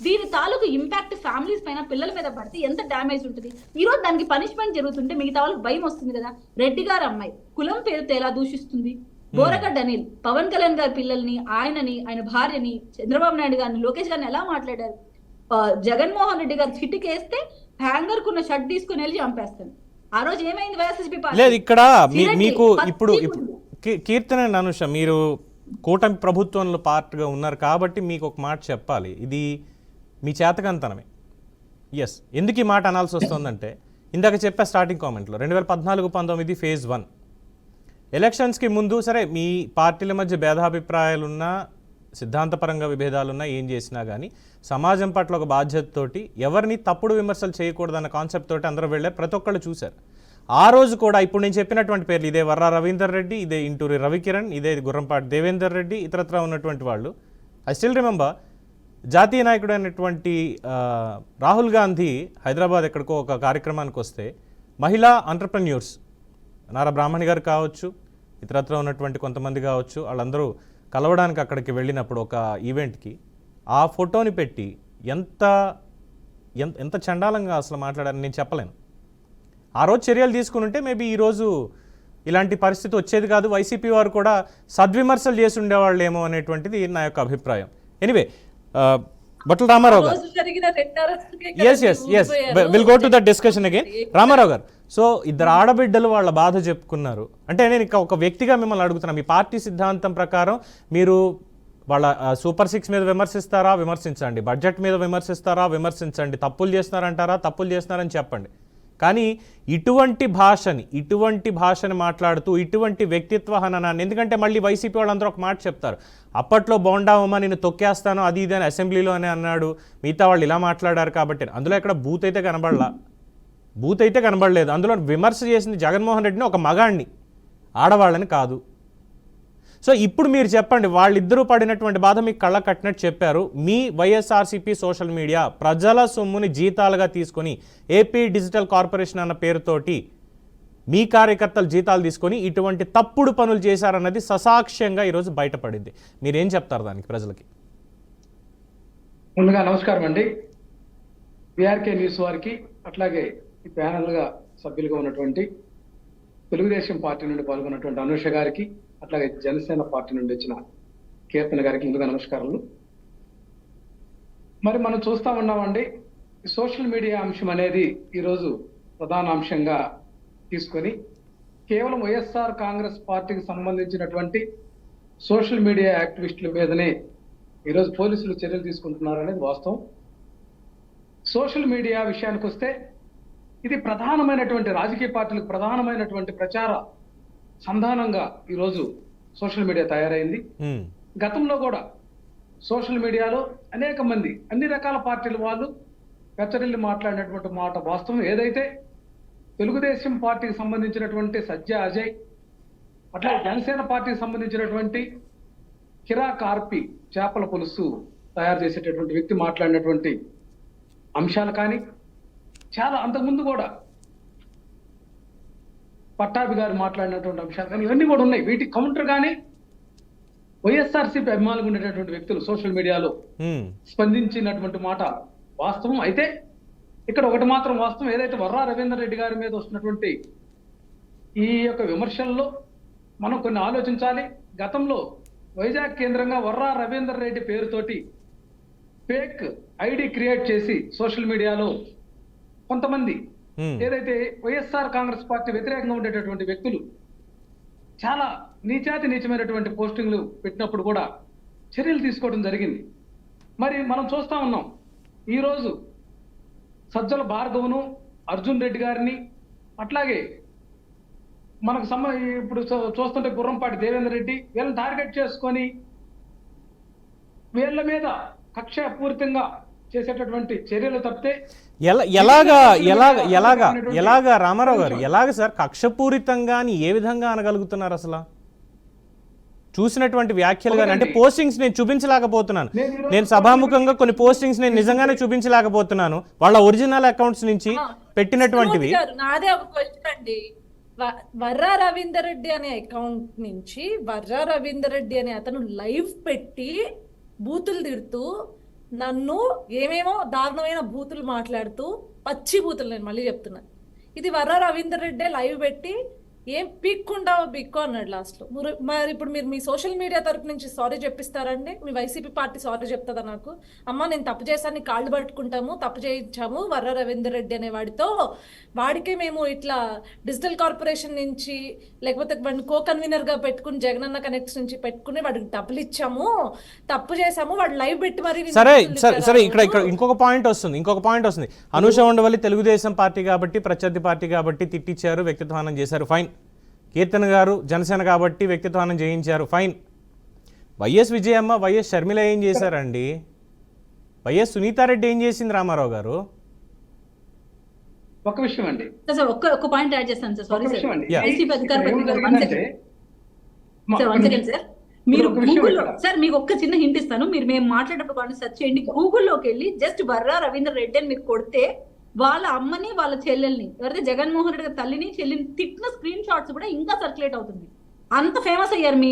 దీని తాలూకు ఇంపాక్ట్ ఫ్యామిలీస్ పైన, పిల్లల మీద పడితే ఎంత డ్యామేజ్ ఉంటుంది. ఈ రోజు దానికి పనిష్మెంట్ జరుగుతుంటే మిగతా వాళ్ళకి భయం వస్తుంది కదా. రెడ్డి గారు అమ్మాయి కులం పేరుతో ఎలా దూషిస్తుంది, బోరగడ్డ అనిల్ పవన్ కళ్యాణ్ గారి పిల్లల్ని, ఆయనని, ఆయన భార్యని, చంద్రబాబు నాయుడు గారిని, లోకేష్ గారిని ఎలా మాట్లాడారు. జగన్మోహన్ రెడ్డి గారు చిటికేస్తే హ్యాంగర్ కున్న షర్ట్ తీసుకుని వెళ్ళి చంపేస్తాను. ఆ రోజు ఏమైంది వైఎస్ఎస్పీ పార్టీ? లేదు ఇక్కడ మీకు ఇప్పుడు కీర్తన అండ్ అనుష, మీరు కూటమి ప్రభుత్వంలో పార్ట్గా ఉన్నారు కాబట్టి మీకు ఒక మాట చెప్పాలి. ఇది మీ చేతకంతనమే. ఎస్, ఎందుకు ఈ మాట అనాల్సి వస్తుందంటే ఇందాక చెప్పా స్టార్టింగ్ కామెంట్లో 2014-19 ఫేజ్ 1 ఎలక్షన్స్కి ముందు సరే మీ పార్టీల మధ్య భేదాభిప్రాయాలున్నా, సిద్ధాంతపరంగా విభేదాలున్నా, ఏం చేసినా కానీ సమాజం పట్ల ఒక బాధ్యతతోటి ఎవరిని తప్పుడు విమర్శలు చేయకూడదన్న కాన్సెప్ట్ తోటి అందరూ వెళ్ళారు. ప్రతి ఒక్కళ్ళు చూశారు. ఆ రోజు కూడా ఇప్పుడు నేను చెప్పినటువంటి పేర్లు, ఇదే వర్రా రవీందర్ రెడ్డి, ఇదే ఇంటూరి రవికిరణ్, ఇదే గుర్రంపాటి దేవేందర్ రెడ్డి, ఇతరత్రా ఉన్నటువంటి వాళ్ళు. ఐ స్టిల్ రిమెంబర్ జాతీయ నాయకుడు అయినటువంటి రాహుల్ గాంధీ హైదరాబాద్ ఎక్కడికో ఒక కార్యక్రమానికి వస్తే మహిళా ఎంటర్‌ప్రెన్యూర్స్ నారా బ్రాహ్మణి గారు కావచ్చు, ఇతరత్రా ఉన్నటువంటి కొంతమంది కావచ్చు, వాళ్ళందరూ కలవడానికి అక్కడికి వెళ్ళినప్పుడు ఒక ఈవెంట్కి ఆ ఫోటోని పెట్టి ఎంత ఎంత చండాలంగా అసలు మాట్లాడారని నేను చెప్పలేను. ఆ రోజు చర్యలు తీసుకుని ఉంటే మేబీ ఈరోజు ఇలాంటి పరిస్థితి వచ్చేది కాదు. వైసీపీ వారు కూడా సద్విమర్శలు చేసి ఉండేవాళ్ళేమో అనేటువంటిది నా యొక్క అభిప్రాయం. Anyway, Batla Ramarao garu, yes will go to that discussion again. Ramarao garu, so ఇద్దరు ఆడబిడ్డలు వాళ్ళ బాధ చెప్పుకున్నారు అంటే నేను ఇక ఒక వ్యక్తిగా మిమ్మల్ని అడుగుతున్నా, మీ పార్టీ సిద్ధాంతం ప్రకారం మీరు వాళ్ళ సూపర్ 6 మీద విమర్శిస్తారా, విమర్శించండి. బడ్జెట్ మీద విమర్శిస్తారా, విమర్శించండి. తప్పులు చేస్తున్నారంటారా, తప్పులు చేస్తున్నారని చెప్పండి. కానీ ఇటువంటి భాషని మాట్లాడుతూ ఇటువంటి వ్యక్తిత్వ హననాన్ని, ఎందుకంటే మళ్ళీ వైసీపీ వాళ్ళందరూ ఒక మాట చెప్తారు, అప్పట్లో బోండావమ్మ నేను తొక్కేస్తాను అది ఇది అని అసెంబ్లీలో అని అన్నాడు, మిగతా వాళ్ళు ఇలా మాట్లాడారు కాబట్టి. అందులో ఎక్కడ బూత్ అయితే కనబడలేదు. అందులో విమర్శ చేసింది జగన్మోహన్ రెడ్డిని, ఒక మగాణ్ణి, ఆడవాళ్ళని కాదు. సో ఇప్పుడు మీరు చెప్పండి, వాళ్ళిద్దరూ పడినటువంటి బాధ మీకు కళ్ళ కట్టినట్టు చెప్పారు. మీ వైఎస్ఆర్సీపీ సోషల్ మీడియా ప్రజల సొమ్ముని జీతాలుగా తీసుకొని ఏపీ డిజిటల్ కార్పొరేషన్ అన్న పేరుతోటి మీ కార్యకర్తలు జీతాలు తీసుకొని ఇటువంటి తప్పుడు పనులు చేశారన్నది ససాక్ష్యంగా ఈరోజు బయటపడింది. మీరేం చెప్తారు దానికి ప్రజలకి? ముందుగా నమస్కారం అండి. బీఆర్కే న్యూస్ వారికి, అట్లాగే ఈ ప్యానల్గా సభ్యులుగా ఉన్నటువంటి తెలుగుదేశం పార్టీ నుండి పాల్గొన్నటువంటి అనుష గారికి, అట్లాగే జనసేన పార్టీ నుండి వచ్చిన కీర్తన గారికి ముందుగా నమస్కారాలు. మరి మనం చూస్తా ఉన్నామండి, సోషల్ మీడియా అంశం అనేది ఈరోజు ప్రధాన అంశంగా తీసుకొని కేవలం వైఎస్ఆర్ కాంగ్రెస్ పార్టీకి సంబంధించినటువంటి సోషల్ మీడియా యాక్టివిస్టుల మీదనే ఈరోజు పోలీసులు చర్యలు తీసుకుంటున్నారు అనేది వాస్తవం. సోషల్ మీడియా విషయానికి వస్తే ఇది ప్రధానమైనటువంటి రాజకీయ పార్టీలకు ప్రధానమైనటువంటి ప్రచార సంధానంగా ఈరోజు సోషల్ మీడియా తయారైంది. గతంలో కూడా సోషల్ మీడియాలో అనేక మంది అన్ని రకాల పార్టీల వాళ్ళు పెచ్చరిల్లి మాట్లాడినటువంటి మాట వాస్తవం. ఏదైతే తెలుగుదేశం పార్టీకి సంబంధించినటువంటి సజ్జ అజయ్, అట్లా జనసేన పార్టీకి సంబంధించినటువంటి కిరా కార్పి చేపల పులుసు తయారు చేసేటటువంటి వ్యక్తి మాట్లాడినటువంటి అంశాలు కానీ, చాలా అంతకుముందు కూడా పట్టాభి గారు మాట్లాడినటువంటి అంశాలు కానీ, ఇవన్నీ కూడా ఉన్నాయి. వీటికి కౌంటర్ గానే వైఎస్ఆర్సీపీ అభిమానులు ఉండేటటువంటి వ్యక్తులు సోషల్ మీడియాలో స్పందించినటువంటి మాట వాస్తవం. అయితే ఇక్కడ ఒకటి మాత్రం వాస్తవం, ఏదైతే వర్రా రవీందర్ రెడ్డి గారి మీద వస్తున్నటువంటి ఈ యొక్క విమర్శల్లో మనం కొన్ని ఆలోచించాలి. గతంలో వైజాగ్ కేంద్రంగా వర్రా రవీందర్ రెడ్డి పేరుతోటి ఫేక్ ఐడి క్రియేట్ చేసి సోషల్ మీడియాలో కొంతమంది ఏదైతే వైఎస్ఆర్ కాంగ్రెస్ పార్టీ వ్యతిరేకంగా ఉండేటటువంటి వ్యక్తులు చాలా నీచమైనటువంటి పోస్టింగ్లు పెట్టినప్పుడు కూడా చర్యలు తీసుకోవడం జరిగింది. మరి మనం చూస్తా ఉన్నాం, ఈరోజు సజ్జల భార్గవను, అర్జున్ రెడ్డి గారిని, అట్లాగే మనకు ఇప్పుడు చూస్తుంటే గుర్రంపాటి దేవేందర్ రెడ్డి, వీళ్ళని టార్గెట్ చేసుకొని వీళ్ళ మీద కక్షపూరితంగా చేసేటటువంటి చర్యలు తప్పితే ఎలాగా రామారావు గారు, ఎలాగ సార్ కక్షపూరితంగా అని ఏ విధంగా అనగలుగుతున్నారు? అసలు చూసినటువంటి వ్యాఖ్యలు కానీ, అంటే పోస్టింగ్స్ నేను చూపించలేకపోతున్నాను, నేను సభాముఖంగా కొన్ని పోస్టింగ్స్ నేను నిజంగానే చూపించలేకపోతున్నాను, వాళ్ళ ఒరిజినల్ అకౌంట్స్ నుంచి పెట్టినటువంటివి. నాదే ఒక క్వశ్చన్ అండి, వర్రా రవీందర్ రెడ్డి అనే అకౌంట్ నుంచి వర్రా రవీందర్ రెడ్డి అనే అతను లైవ్ పెట్టి బూతులు తిడుతూ నన్ను ఏమేమో దారుణమైన బూతులు మాట్లాడుతూ, పచ్చి బూతులు, నేను మళ్ళీ చెప్తున్నా, ఇది వర్ర రవీందర్ రెడ్డి లైవ్ పెట్టి ఏం పీక్కుంటావో బిక్కు అన్నాడు లాస్ట్లో. మరి ఇప్పుడు మీరు మీ సోషల్ మీడియా తరపు నుంచి సారీ చెప్పిస్తారండి? మీ వైసీపీ పార్టీ సారీ చెప్తుందా? నాకు అమ్మ నేను తప్పు చేశాను, కాళ్ళు పట్టుకుంటాము, తప్పు చేయించాము వర్ర రవీందర్ రెడ్డి అనే వాడికే మేము ఇట్లా డిజిటల్ కార్పొరేషన్ నుంచి లేకపోతే వాడిని కో కన్వీనర్ గా పెట్టుకుని జగనన్న కనెక్ట్స్ నుంచి పెట్టుకుని వాడికి డబ్బులు ఇచ్చాము, తప్పు చేశాము, వాడు లైవ్ పెట్టి మరి సరే సరే సరే ఇక్కడ ఇంకొక పాయింట్ వస్తుంది. అనూష ఉండవల్లి తెలుగుదేశం పార్టీ కాబట్టి, ప్రత్యర్థి పార్టీ కాబట్టి తిట్టించారు, వ్యక్తిత్వహనం చేశారు, ఫైన్. కీర్తన గారు జనసేన కాబట్టి వ్యక్తిత్వహనం చేయించారు, fine. YS Vijayamma, YS Sharmila ఏం చేశారండి? వైఎస్ సునీతారెడ్డి ఏం చేసింది రామారావు గారు? ఒక విషయం అండి సార్, ఒక్క పాయింట్ యాడ్ చేస్తాను sir. Sorry sir, Yeah. YCP అధికార సార్, మీరు గూగుల్లో సార్ మీకు ఒక్క చిన్న హింట్ ఇస్తాను. మేము మాట్లాడేటప్పుడు కానీ సెర్చ్ చేయండి, గూగుల్లోకి వెళ్ళి జస్ట్ బర్రా రవీంద్ర రెడ్డి అని మీరు కొడితే వాళ్ళ అమ్మని, వాళ్ళ చెల్లెల్ని, ఎవరైతే జగన్మోహన్ రెడ్డి గారి తల్లిని చెల్లిని తిట్టిన స్క్రీన్ షాట్స్ కూడా ఇంకా సర్క్యులేట్ అవుతుంది. అంత ఫేమస్ అయ్యారు మీ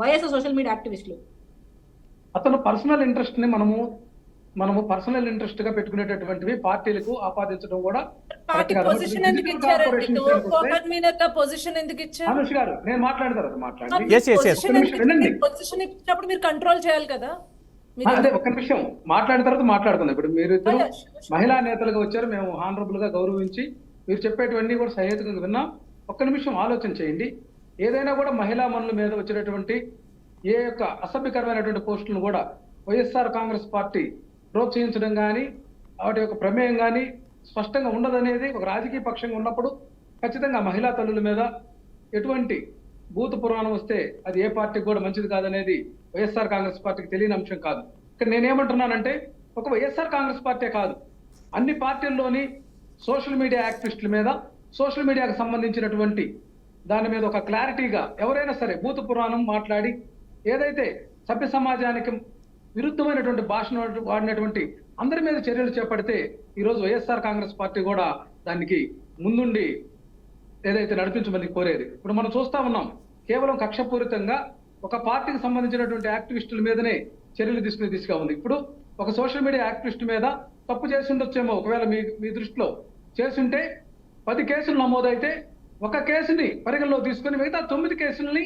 వైఎస్ఆర్ సోషల్ మీడియా యాక్టివిస్టులు. అతను పర్సనల్ ఇంట్రెస్ట్ ని మనము పర్సనల్ ఇంట్రెస్ట్ గా పెట్టుకునేటటువంటివి పార్టీలకు ఆపాదించడం కూడా పార్టీ పొజిషన్ ఎందుకు ఇచ్చారండి? కన్వీనర్ గా పొజిషన్ ఎందుకు ఇచ్చారు? అనుష్ గారు, నేను మాట్లాడతారు మాట్లాడి పొజిషన్ ఇచ్చినప్పుడు మీరు కంట్రోల్ చేయాలి కదా. అదే ఒక్క నిమిషం మాట్లాడిన తర్వాత మాట్లాడుకుందాం. ఇప్పుడు మీరు ఇద్దరు మహిళా నేతలుగా వచ్చారు, మేము హానరబుల్ గా గౌరవించి మీరు చెప్పేటివన్నీ కూడా సహేతుకంగా విన్నాం. ఒక్క నిమిషం ఆలోచన చేయండి. ఏదైనా కూడా మహిళా మనుల మీద వచ్చినటువంటి ఏ యొక్క అసభ్యకరమైనటువంటి పోస్టులను కూడా వైఎస్ఆర్ కాంగ్రెస్ పార్టీ ప్రోత్సహించడం కానీ, వాటి యొక్క ప్రమేయం కానీ స్పష్టంగా ఉండదనేది ఒక రాజకీయ పక్షంగా ఉన్నప్పుడు ఖచ్చితంగా మహిళా తల్లుల మీద ఎటువంటి భూత పురాణం వస్తే అది ఏ పార్టీకి కూడా మంచిది కాదనేది వైఎస్ఆర్ కాంగ్రెస్ పార్టీకి తెలియని అంశం కాదు. ఇక్కడ నేనేమంటున్నానంటే, ఒక వైఎస్ఆర్ కాంగ్రెస్ పార్టీ కాదు, అన్ని పార్టీల్లోని సోషల్ మీడియా యాక్టివిస్టుల మీద, సోషల్ మీడియాకు సంబంధించినటువంటి దాని మీద ఒక క్లారిటీగా ఎవరైనా సరే భూత పురాణం మాట్లాడి ఏదైతే సభ్య సమాజానికి విరుద్ధమైనటువంటి భాషను వాడినటువంటి అందరి మీద చర్యలు చేపడితే ఈరోజు వైఎస్ఆర్ కాంగ్రెస్ పార్టీ కూడా దానికి ముందుండి ఏదైతే నడిపించమని కోరేది. ఇప్పుడు మనం చూస్తా ఉన్నాం, కేవలం కక్షపూరితంగా ఒక పార్టీకి సంబంధించినటువంటి యాక్టివిస్టుల మీదనే చర్యలు తీసుకునే దిశగా ఉంది. ఇప్పుడు ఒక సోషల్ మీడియా యాక్టివిస్ట్ మీద తప్పు చేసి ఉండొచ్చేమో, ఒకవేళ మీ దృష్టిలో చేసుంటే 10 కేసులు నమోదైతే ఒక కేసుని పరిగణలో తీసుకుని మిగతా 9 కేసుల్ని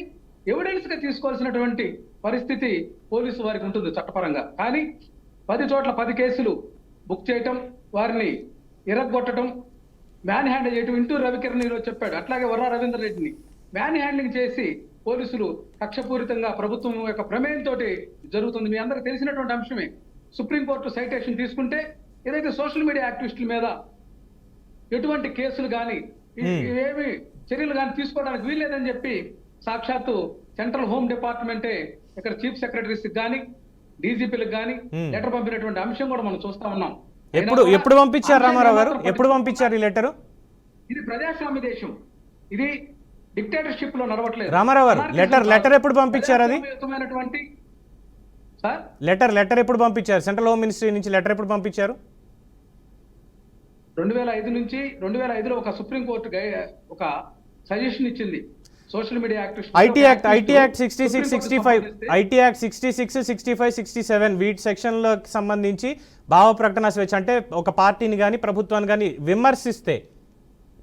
ఎవిడెన్స్ గా తీసుకోవాల్సినటువంటి పరిస్థితి పోలీసు వారికి ఉంటుంది చట్టపరంగా. కానీ 10 చోట్ల 10 కేసులు బుక్ చేయటం, వారిని ఎరగొట్టడం, మ్యాన్ హ్యాండ్ చేయటం. ఇంటూరు రవికిరణ్ ఈరోజు చెప్పాడు, అట్లాగే వర్రా రవీందర్ రెడ్డిని మ్యాన్ హ్యాండ్లింగ్ చేసి పోలీసులు కక్షపూరితంగా ప్రభుత్వం యొక్క ప్రమేయంతో జరుగుతుంది. మీ అందరికి తెలిసినటువంటి అంశమే. సుప్రీంకోర్టు సైటేషన్ తీసుకుంటే ఏదైతే సోషల్ మీడియా యాక్టివిస్టుల మీద ఎటువంటి కేసులు కానీ ఏమి చర్యలు కానీ తీసుకోవడానికి వీల్లేదని చెప్పి సాక్షాత్తు సెంట్రల్ హోమ్ డిపార్ట్మెంటే ఇక్కడ చీఫ్ సెక్రటరీస్ కానీ డీజీపీలకు కానీ లెటర్ పంపినటువంటి అంశం కూడా మనం చూస్తా ఉన్నాం. ఎప్పుడు పంపించారు రామారావు గారు? ఎప్పుడు పంపించారు ఈ లెటర్? ఇది ప్రజాస్వామ్య దేశం, ఇది డిక్టేటర్షిప్ లో నడవట్లేదు. రామారావు గారు లెటర్ ఎప్పుడు పంపించారు? అది లెటర్ ఎప్పుడు పంపించారు? సెంట్రల్ హోమ్ మినిస్ట్రీ నుంచి లెటర్ ఎప్పుడు పంపించారు? 2005 నుంచి 2005లో ఒక సుప్రీంకోర్టు ఒక సజెషన్ ఇచ్చింది. Social media IT act 66, 65, IT act 66, 65, 67 వీటి సెక్షన్లకు సంబంధించి భావ ప్రకటన స్వేచ్ఛ అంటే ఒక పార్టీని కానీ ప్రభుత్వాన్ని కానీ విమర్శిస్తే,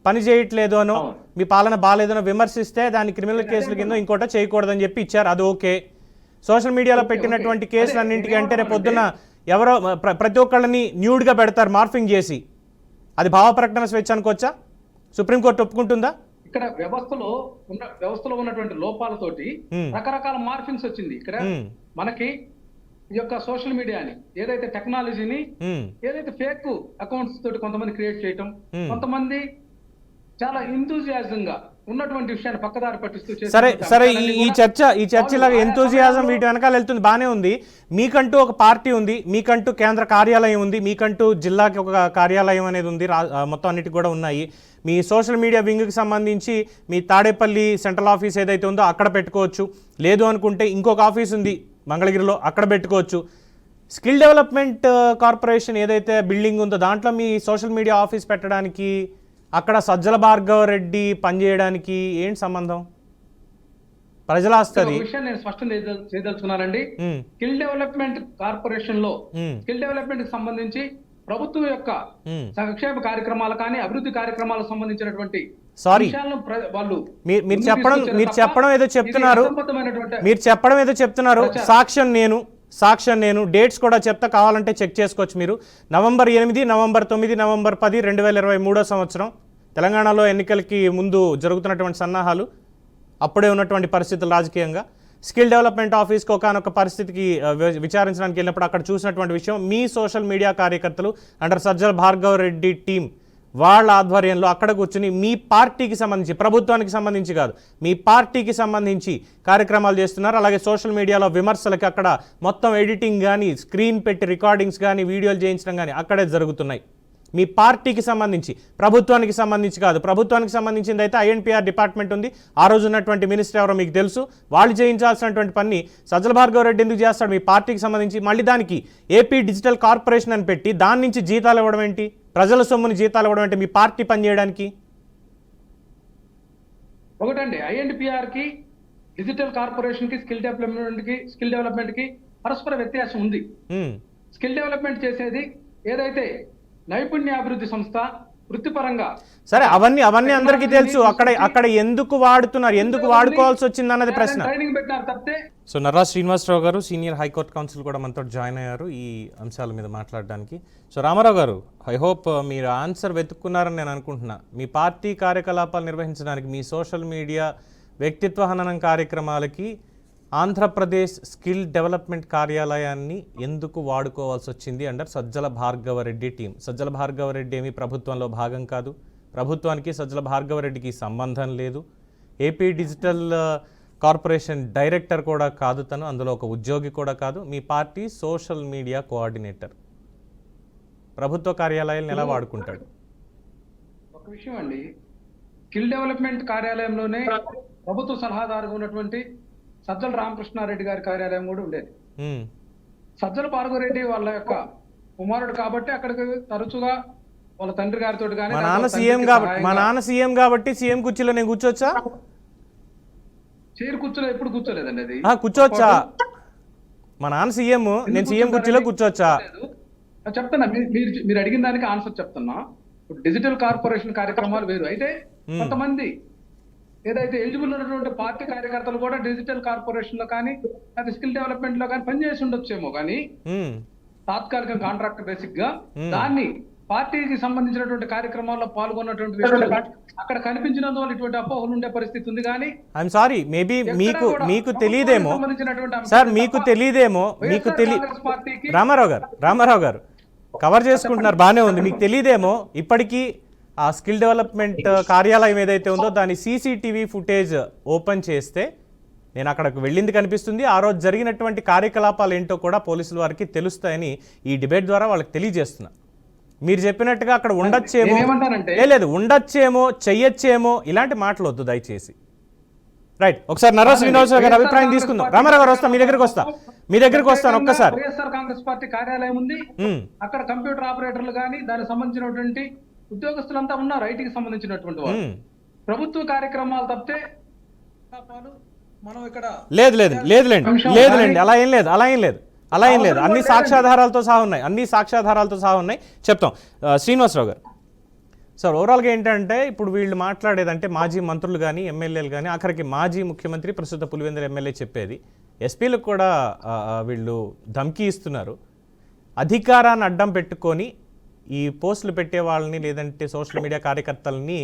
పని చేయట్లేదు అనో, మీ పాలన బాగాలేదనో విమర్శిస్తే దాన్ని క్రిమినల్ కేసుల కింద ఇంకోట చేయకూడదని చెప్పి ఇచ్చారు. అది ఓకే. సోషల్ మీడియాలో పెట్టినటువంటి కేసులన్నింటికి అంటే రేపు పొద్దున్న ఎవరో ప్రతి ఒక్కళ్ళని న్యూడ్గా పెడతారు మార్ఫింగ్ చేసి, అది భావ ప్రకటన స్వేచ్ఛ అనుకోవచ్చా? సుప్రీంకోర్టు ఒప్పుకుంటుందా? ఇక్కడ వ్యవస్థలో ఉన్నటువంటి లోపాలతోటి రకరకాల మార్ఫింగ్స్ వచ్చింది. ఇక్కడ మనకి ఈ యొక్క సోషల్ మీడియాని ఏదైతే టెక్నాలజీని ఏదైతే ఫేక్ అకౌంట్స్ తోటి కొంతమంది క్రియేట్ చేయటం, కొంతమంది చాలా ఎంతూజియాజంగా ఉన్నటువంటి విషయాన్ని పక్కదారి పట్టిస్తూ సరే ఈ చర్చ లాగా ఎంతూజియాజం వీటి వెనకాల వెళ్తుంది, బానే ఉంది. మీకంటూ ఒక పార్టీ ఉంది, మీకంటూ కేంద్ర కార్యాలయం ఉంది, మీకంటూ జిల్లాకి ఒక కార్యాలయం అనేది ఉంది, మొత్తం అన్నిటికి కూడా ఉన్నాయి. మీ సోషల్ మీడియా వింగ్కి సంబంధించి మీ తాడేపల్లి సెంట్రల్ ఆఫీస్ ఏదైతే ఉందో అక్కడ పెట్టుకోవచ్చు, లేదు అనుకుంటే ఇంకొక ఆఫీస్ ఉంది మంగళగిరిలో, అక్కడ పెట్టుకోవచ్చు. స్కిల్ డెవలప్మెంట్ కార్పొరేషన్ ఏదైతే బిల్డింగ్ ఉందో దాంట్లో మీ సోషల్ మీడియా ఆఫీస్ పెట్టడానికి, అక్కడ సజ్జల భార్గవ రెడ్డి పనిచేయడానికి ఏంటి సంబంధం? ప్రజల ఆస్తి ఒక అది. విషయం నేను స్పష్టం చేయదలుచుకున్నానండి. ఉమ్, స్కిల్ డెవలప్మెంట్ కార్పొరేషన్ లో ఉమ్, స్కిల్ డెవలప్మెంట్ కి సంబంధించి ప్రభుత్వం యొక్క ఉమ్. సంక్షేమ కార్యక్రమాలు కానీ అభివృద్ధి కార్యక్రమాలకు సంబంధించినటువంటి సారీ, విషయాలను వాళ్ళు మీరు ముందుకు చెప్పడం తీసుకొచ్చారు మీరు తప్ప చెప్పడం ఏదో ఇది చెప్తున్నారు. అసంబద్ధమైనటువంటి మీరు చెప్పడం ఏదో చెప్తున్నారు. సాక్ష్యం నేను డేట్స్ కూడా చెప్తా, కావాలంటే చెక్ చేసుకోవచ్చు మీరు. నవంబర్ 8, నవంబర్ 9, నవంబర్ 10, 2023 సంవత్సరం తెలంగాణలో ఎన్నికలకి ముందు జరుగుతున్నటువంటి సన్నాహాలు, అప్పుడే ఉన్నటువంటి పరిస్థితులు రాజకీయంగా. స్కిల్ డెవలప్మెంట్ ఆఫీస్కి ఒకనొక పరిస్థితికి విచారించడానికి వెళ్ళినప్పుడు అక్కడ చూసినటువంటి విషయం, మీ సోషల్ మీడియా కార్యకర్తలు అండర్ సజ్జల భార్గవ రెడ్డి టీం వాళ్ళ ఆధ్వర్యంలో అక్కడ కూర్చుని మీ పార్టీకి సంబంధించి, ప్రభుత్వానికి సంబంధించి కాదు, మీ పార్టీకి సంబంధించి కార్యక్రమాలు చేస్తున్నారు. అలాగే సోషల్ మీడియాలో విమర్శలకి అక్కడ మొత్తం ఎడిటింగ్ కానీ, స్క్రీన్ పెట్టి రికార్డింగ్స్ కానీ, వీడియోలు చేయించడం కానీ అక్కడే జరుగుతున్నాయి. మీ పార్టీకి సంబంధించి, ప్రభుత్వానికి సంబంధించి కాదు. ప్రభుత్వానికి సంబంధించింది అయితే ఐఎన్పిఆర్ డిపార్ట్మెంట్ ఉంది, ఆ రోజు ఉన్నటువంటి మినిస్టర్ ఎవరో మీకు తెలుసు. వాళ్ళు చేయించాల్సినటువంటి పని సజ్జల భార్గవ రెడ్డి ఎందుకు చేస్తాడు మీ పార్టీకి సంబంధించి? మళ్ళీ దానికి ఏపీ డిజిటల్ కార్పొరేషన్ అని పెట్టి దాని నుంచి జీతాలు ఇవ్వడం ఏంటి? ప్రజల సొమ్ముని జీతాలు ఇవ్వడం ఏంటి మీ పార్టీ పనిచేయడానికి? ఒకటండి, ఐఎన్పిఆర్ కి డిజిటల్ కార్పొరేషన్ కి స్కిల్ డెవలప్మెంట్ కి పరస్పర వ్యత్యాసం ఉంది. స్కిల్ డెవలప్మెంట్ చేసేది ఏదైతే నైపుణ్యాభివృద్ధి సంస్థ వృత్తిపరంగా. సరే, అవన్నీ అందరికీ తెలుసు. అక్కడ ఎందుకు వాడుతున్నారు, ఎందుకు వాడుకోవాల్సి వచ్చింది అన్నది ప్రశ్న. ట్రైనింగ్ పెట్టినారు తప్పితే. సో నర్రా శ్రీనివాసరావు గారు, సీనియర్ హైకోర్టు కౌన్సిల్ కూడా మనతో జాయిన్ అయ్యారు ఈ అంశాల మీద మాట్లాడడానికి. సో రామారావు గారు, ఐ హోప్ మీరు ఆన్సర్ వెతుక్కున్నారని నేను అనుకుంటున్నా. మీ పార్టీ కార్యకలాపాలు నిర్వహించడానికి, మీ సోషల్ మీడియా వ్యక్తిత్వ హననం కార్యక్రమాలకి ఆంధ్రప్రదేశ్ స్కిల్ డెవలప్మెంట్ కార్యాలయాన్ని ఎందుకు వాడుకోవాల్సి వచ్చింది అండర్ సజ్జల భార్గవ రెడ్డి టీం? సజ్జల భార్గవ రెడ్డి ఏమీ ప్రభుత్వంలో భాగం కాదు, ప్రభుత్వానికి సజ్జల భార్గవ రెడ్డికి సంబంధం లేదు, ఏపీ డిజిటల్ కార్పొరేషన్ డైరెక్టర్ కూడా కాదు తను, అందులో ఒక ఉద్యోగి కూడా కాదు. మీ పార్టీ సోషల్ మీడియా కోఆర్డినేటర్. ప్రభుత్వ కార్యాలయాలను ఎలా వాడుకుంటాడు? ఒక విషయం అండి, స్కిల్ డెవలప్మెంట్ కార్యాలయంలోనే ప్రభుత్వ సలహాదారుగా ఉన్నటువంటి సజ్జల రామకృష్ణారెడ్డి గారి కార్యాలయం కూడా ఉండేది. సజ్జల భార్గవరెడ్డి వాళ్ళ యొక్క కుమారుడు కాబట్టి అక్కడికి తరచుగా వాళ్ళ తండ్రి గారితో కానీ, మా నాన్న సీఎం కాబట్టి సీఎం కుర్చీలో నేను కూర్చోవచ్చా? చైర్ కూర్చోలే, ఎప్పుడు కూర్చోలేదండి అది. కూర్చోవచ్చా? మా నాన్న సీఎం, నేను సీఎం కుర్చీలో కూర్చోవచ్చా? చెప్తున్నా, మీరు అడిగిన దానికి ఆన్సర్ చెప్తున్నా. ఇప్పుడు డిజిటల్ కార్పొరేషన్ కార్యక్రమాలు వేరు అయితే, కొంతమంది ఏదైతే ఎలిజిబుల్ ఉన్నటువంటి పార్టీ కార్యకర్తలు కూడా డిజిటల్ కార్పొరేషన్ లో కానీ, అది స్కిల్ డెవలప్మెంట్ లో కానీ పనిచేసి ఉండొచ్చేమో కానీ, తాత్కాలిక కాంట్రాక్ట్ బేసిక్ గా దాన్ని పార్టీకి సంబంధించినటువంటి కార్యక్రమాల్లో పాల్గొన్నటువంటి వ్యక్తులు అక్కడ కనిపించినందువల్ల ఇటువంటి అపోహలు ఉండే పరిస్థితి ఉంది. కానీ ఐఎమ్ సారీ, మేబీ మీకు తెలియదేమో సార్, మీకు తెలియదేమో, రామారావు గారు కవర్ చేసుకుంటున్నారు, బాగానే ఉంది. మీకు తెలియదేమో, ఇప్పటికీ ఆ స్కిల్ డెవలప్మెంట్ కార్యాలయం ఏదైతే ఉందో దాని సీసీటీవీ ఫుటేజ్ ఓపెన్ చేస్తే నేను అక్కడికి వెళ్ళింది కనిపిస్తుంది. ఆ రోజు జరిగినటువంటి కార్యకలాపాలు ఏంటో కూడా పోలీసుల వారికి తెలుస్తాయని ఈ డిబేట్ ద్వారా వాళ్ళకి తెలియజేస్తున్నా. మీరు చెప్పినట్టుగా అక్కడ ఉండొచ్చేమో, లేదు ఉండొచ్చేమో, చెయ్యొచ్చేమో, ఇలాంటి మాటలు వద్దు దయచేసి. రైట్, ఒకసారి నర్రా శ్రీనివాసరావు గారి అభిప్రాయం తీసుకుందాం. రామారావు గారు వస్తాం, మీ దగ్గరికి వస్తాను ఒక్కసారి. వైఎస్ఆర్ కాంగ్రెస్ పార్టీ కార్యాలయం ఉంది, అక్కడ కంప్యూటర్ ఆపరేటర్లు కానీ దానికి సంబంధించినటువంటి ఉద్యోగస్తులంతా ఉన్నారు, ఐటీకి సంబంధించినటువంటి వాళ్ళు. ప్రభుత్వ కార్యక్రమాలు తప్పితే మనం ఇక్కడ లేదులేండి, అలా ఏం లేదు. అన్ని సాక్ష్యాధారాలతో సహా ఉన్నాయి, చెప్తాం. శ్రీనివాసరావు గారు, సార్ ఓవరాల్గా ఏంటంటే ఇప్పుడు వీళ్ళు మాట్లాడేదంటే మాజీ మంత్రులు కానీ, ఎమ్మెల్యేలు కానీ, ఆఖరికి మాజీ ముఖ్యమంత్రి ప్రస్తుత పులివెందుల ఎమ్మెల్యే చెప్పేది, ఎస్పీలకు కూడా వీళ్ళు ధమ్కీ ఇస్తున్నారు. అధికారాన్ని అడ్డం పెట్టుకొని ఈ పోస్టులు పెట్టే వాళ్ళని, లేదంటే సోషల్ మీడియా కార్యకర్తలని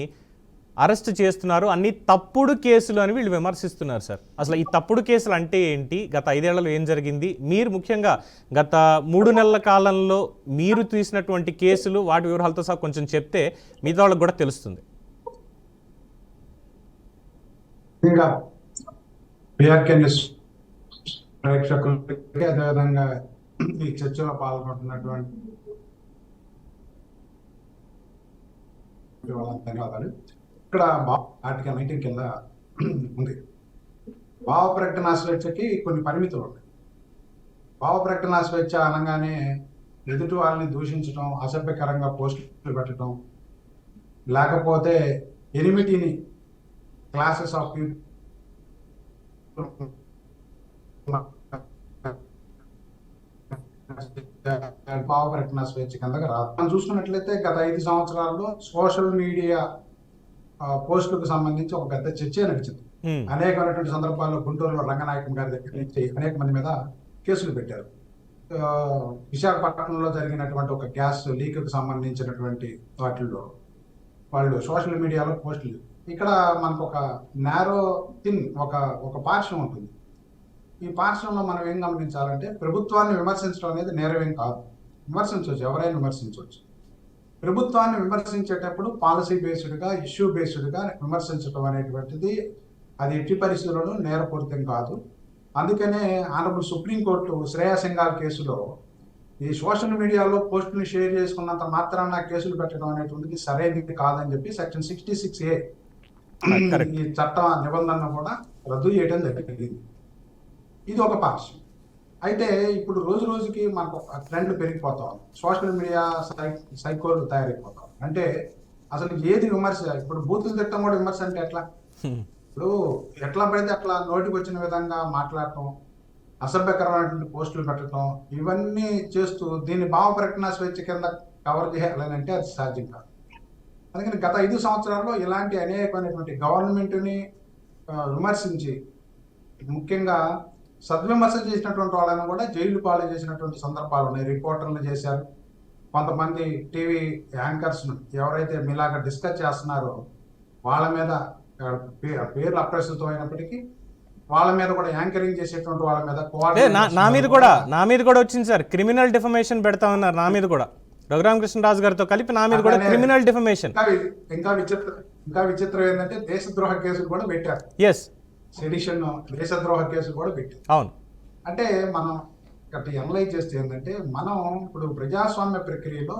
అరెస్ట్ చేస్తున్నారు, అన్ని తప్పుడు కేసులు అని వీళ్ళు విమర్శిస్తున్నారు. సార్ అసలు ఈ తప్పుడు కేసులు అంటే ఏంటి, గత 5 ఏళ్లలో ఏం జరిగింది, మీరు ముఖ్యంగా గత 3 నెలల కాలంలో మీరు తీసినటువంటి కేసులు, వాటి వివరాలతో సహా కొంచెం చెప్తే మిగతా వాళ్ళకి కూడా తెలుస్తుంది. ప్రేక్షకులకి అదేవిధంగా ఈ చర్చలో పాల్గొంటున్నటువంటి ధన్యవాదాలు. ఇక్కడ ఆర్టికల్ 19 కింద ఉంది, భావ ప్రకటన స్వేచ్ఛకి కొన్ని పరిమితులు ఉన్నాయి. భావ ప్రకటన స్వేచ్ఛ అనగానే ఎదుటి వాళ్ళని దూషించడం, అసభ్యకరంగా పోస్టులు పెట్టడం, లేకపోతే ఎనిమిటీని క్లాసెస్ ఆఫ్ భావ ప్రకటన స్వేచ్ఛ కిందకి రాదు. మనం చూసుకున్నట్లయితే గత 5 సంవత్సరాల్లో సోషల్ మీడియా పోస్టులకు సంబంధించి ఒక పెద్ద చర్చ నడిచింది. అనేకమైనటువంటి సందర్భాల్లో గుంటూరులో రంగనాయకం గారి దగ్గర నుంచి అనేక మంది మీద కేసులు పెట్టారు. విశాఖపట్నంలో జరిగినటువంటి ఒక గ్యాస్ లీక్కు సంబంధించినటువంటి వాటిల్లో వాళ్ళు సోషల్ మీడియాలో పోస్టులు. ఇక్కడ మనకు ఒక నారో థిన్ ఒక పార్శ్వం ఉంటుంది. ఈ పార్శ్వంలో మనం ఏం గమనించాలంటే ప్రభుత్వాన్ని విమర్శించడం అనేది నేరమేం కాదు. విమర్శించవచ్చు, ఎవరైనా విమర్శించవచ్చు. ప్రభుత్వాన్ని విమర్శించేటప్పుడు పాలసీ బేస్డ్గా, ఇష్యూ బేస్డ్గా విమర్శించడం అనేటువంటిది అది ఎట్టి పరిస్థితుల్లో నేరపూరితం కాదు. అందుకనే ఆనరబుల్ సుప్రీంకోర్టు శ్రేయా సింఘాల్ కేసులో ఈ సోషల్ మీడియాలో పోస్టులు షేర్ చేసుకున్నంత మాత్రాన కేసులు పెట్టడం అనేటువంటిది సరైనది కాదని చెప్పి సెక్షన్ 66A ఈ చట్ట నిబంధనను కూడా రద్దు చేయడం జరిగింది. ఇది ఒక పార్శ్వం. అయితే ఇప్పుడు రోజు రోజుకి మనకు ట్రెండ్లు పెరిగిపోతా ఉంది. సోషల్ మీడియా సైకోలు తయారైపోతాం. అంటే అసలు ఏది విమర్శ, ఇప్పుడు బూతులు తిట్టడం కూడా విమర్శ అంటే ఎట్లా? ఇప్పుడు ఎట్లా పడితే అట్లా నోటికి వచ్చిన విధంగా మాట్లాడటం, అసభ్యకరమైనటువంటి పోస్టులు పెట్టడం, ఇవన్నీ చేస్తూ దీన్ని భావ ప్రకటన స్వేచ్ఛ కింద కవర్ చేయాలని అంటే అది సాధ్యం కాదు. అందుకని గత 5 సంవత్సరాల్లో ఇలాంటి అనేకమైనటువంటి గవర్నమెంట్ని విమర్శించి ముఖ్యంగా సద్విమర్శ చేసినటువంటి వాళ్ళని కూడా జైలు పాలు చేసినటువంటి సందర్భాలు ఉన్నాయి. రిపోర్టర్లు చేశారు. కొంతమంది టీవీ యాంకర్స్ ఎవరైతే మీలాగా డిస్కస్ చేస్తున్నారో వాళ్ళ మీద పేర్లు అప్రస్తుతం అయినప్పటికీ వాళ్ళ మీద కూడా యాంకరింగ్ చేసేటువంటి వాళ్ళ మీద నా మీద కూడా వచ్చింది సార్. క్రిమినల్ డిఫమేషన్ పెడతా ఉన్నారు నా మీద కూడా. రఘురామకృష్ణరాజు గారితో కలిపి నా మీద కూడా క్రిమినల్ డిఫమేషన్. ఇంకా విచిత్రం ఏంటంటే దేశద్రోహ కేసులు కూడా పెట్టారు. ఎస్, సెడిషన్ దేశద్రోహ కేసులు కూడా పెట్టారు. అవును. అంటే మనం ఇక్కడ ఎనలైజ్ చేస్తే ఏంటంటే మనం ఇప్పుడు ప్రజాస్వామ్య ప్రక్రియలో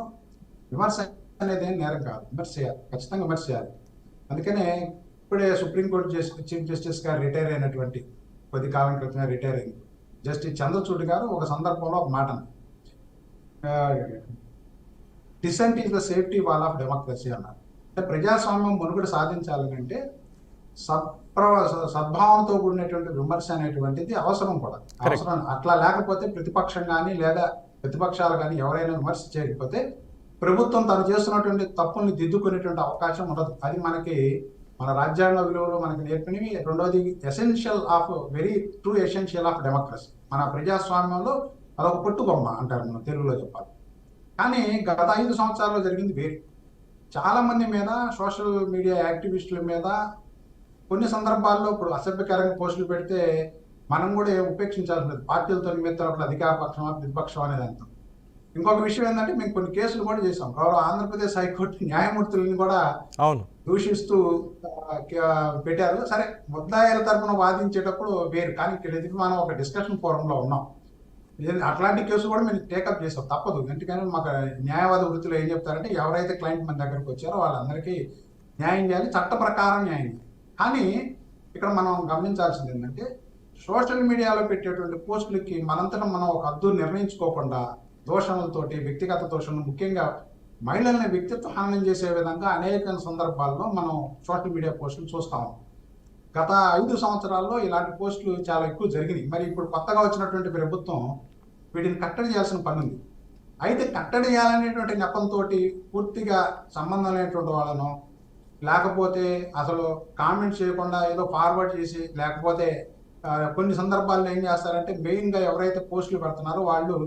విమర్శ అనేది నేరం కాదు. విమర్శ చేయాలి, ఖచ్చితంగా విమర్శ చేయాలి. అందుకనే ఇప్పుడే సుప్రీంకోర్టు చీఫ్ జస్టిస్ గారు రిటైర్ అయినటువంటి కొద్ది కాలం క్రితమే రిటైర్ అయింది జస్టిస్ చంద్రచూడ్ గారు ఒక సందర్భంలో ఒక మాట, dissent is the safety wall of democracy అన్నారు. అంటే ప్రజాస్వామ్యం మనుగడ సాధించాలని అంటే సద్భావంతో కూడినటువంటి విమర్శ అనేటువంటిది అవసరం కూడా అవసరం. అట్లా లేకపోతే ప్రతిపక్షం కానీ లేదా ప్రతిపక్షాలు కానీ ఎవరైనా విమర్శ చేయకపోతే ప్రభుత్వం తను చేస్తున్నటువంటి తప్పుల్ని దిద్దుకునేటువంటి అవకాశం ఉండదు. అది మనకి మన రాజ్యాంగ విలువలు మనకి నేర్పినవి. రెండోది essential of very true essential of democracy. మన ప్రజాస్వామ్యంలో అదొక పట్టుబొమ్మ అంటారు మనం తెలుగులో చెప్పాలి. కానీ గత 5 సంవత్సరాల్లో జరిగింది వేరు. చాలా మంది మీద, సోషల్ మీడియా యాక్టివిస్టుల మీద కొన్ని సందర్భాల్లో ఇప్పుడు అసభ్యకరంగా పోస్టులు పెడితే మనం కూడా ఉపేక్షించాల్సి లేదు. పార్టీలతో నిమిత్తం అధికార పక్షమా ప్రతిపక్షం అనేది అంత. ఇంకొక విషయం ఏంటంటే మేము కొన్ని కేసులు కూడా చేసాం. గౌరవ ఆంధ్రప్రదేశ్ హైకోర్టు న్యాయమూర్తులను కూడా దూషిస్తూ పెట్టారు. సరే, ముద్దాయిల తరఫున వాదించేటప్పుడు వేరు. కానీ ఇక్కడ ఎదుగు మనం ఒక డిస్కషన్ ఫోరంలో ఉన్నాం. అట్లాంటి కేసు కూడా మేము టేకప్ చేసాం, తప్పదు. ఎందుకంటే మాకు న్యాయవాద వృత్తిలో ఏం చెప్తారంటే ఎవరైతే క్లయింట్ మన దగ్గరకు వచ్చారో వాళ్ళందరికీ న్యాయం చేయాలి, చట్ట ప్రకారం న్యాయం. కానీ ఇక్కడ మనం గమనించాల్సింది ఏంటంటే సోషల్ మీడియాలో పెట్టేటువంటి పోస్టులకి మనంతటా మనం ఒక హద్దు నిర్ణయించుకోకుండా దోషణలతోటి, వ్యక్తిగత దోషణలు, ముఖ్యంగా మహిళల్ని వ్యక్తిత్వ హననం చేసే విధంగా అనేక సందర్భాల్లో మనం సోషల్ మీడియా పోస్టులు చూస్తాం. గత 5 సంవత్సరాల్లో ఇలాంటి పోస్టులు చాలా ఎక్కువ జరిగినాయి. మరి ఇప్పుడు కొత్తగా వచ్చినటువంటి ప్రభుత్వం వీటిని కట్టడి చేయాల్సిన పని ఉంది. అయితే కట్టడి చేయాలనేటువంటి నెపంతో పూర్తిగా సంబంధం లేనటువంటి వాళ్ళను, లేకపోతే అసలు కామెంట్ చేయకుండా ఏదో ఫార్వర్డ్ చేసి, లేకపోతే కొన్ని సందర్భాల్లో ఏం చేస్తారంటే మెయిన్గా ఎవరైతే పోస్టులు పెడుతున్నారో వాళ్ళు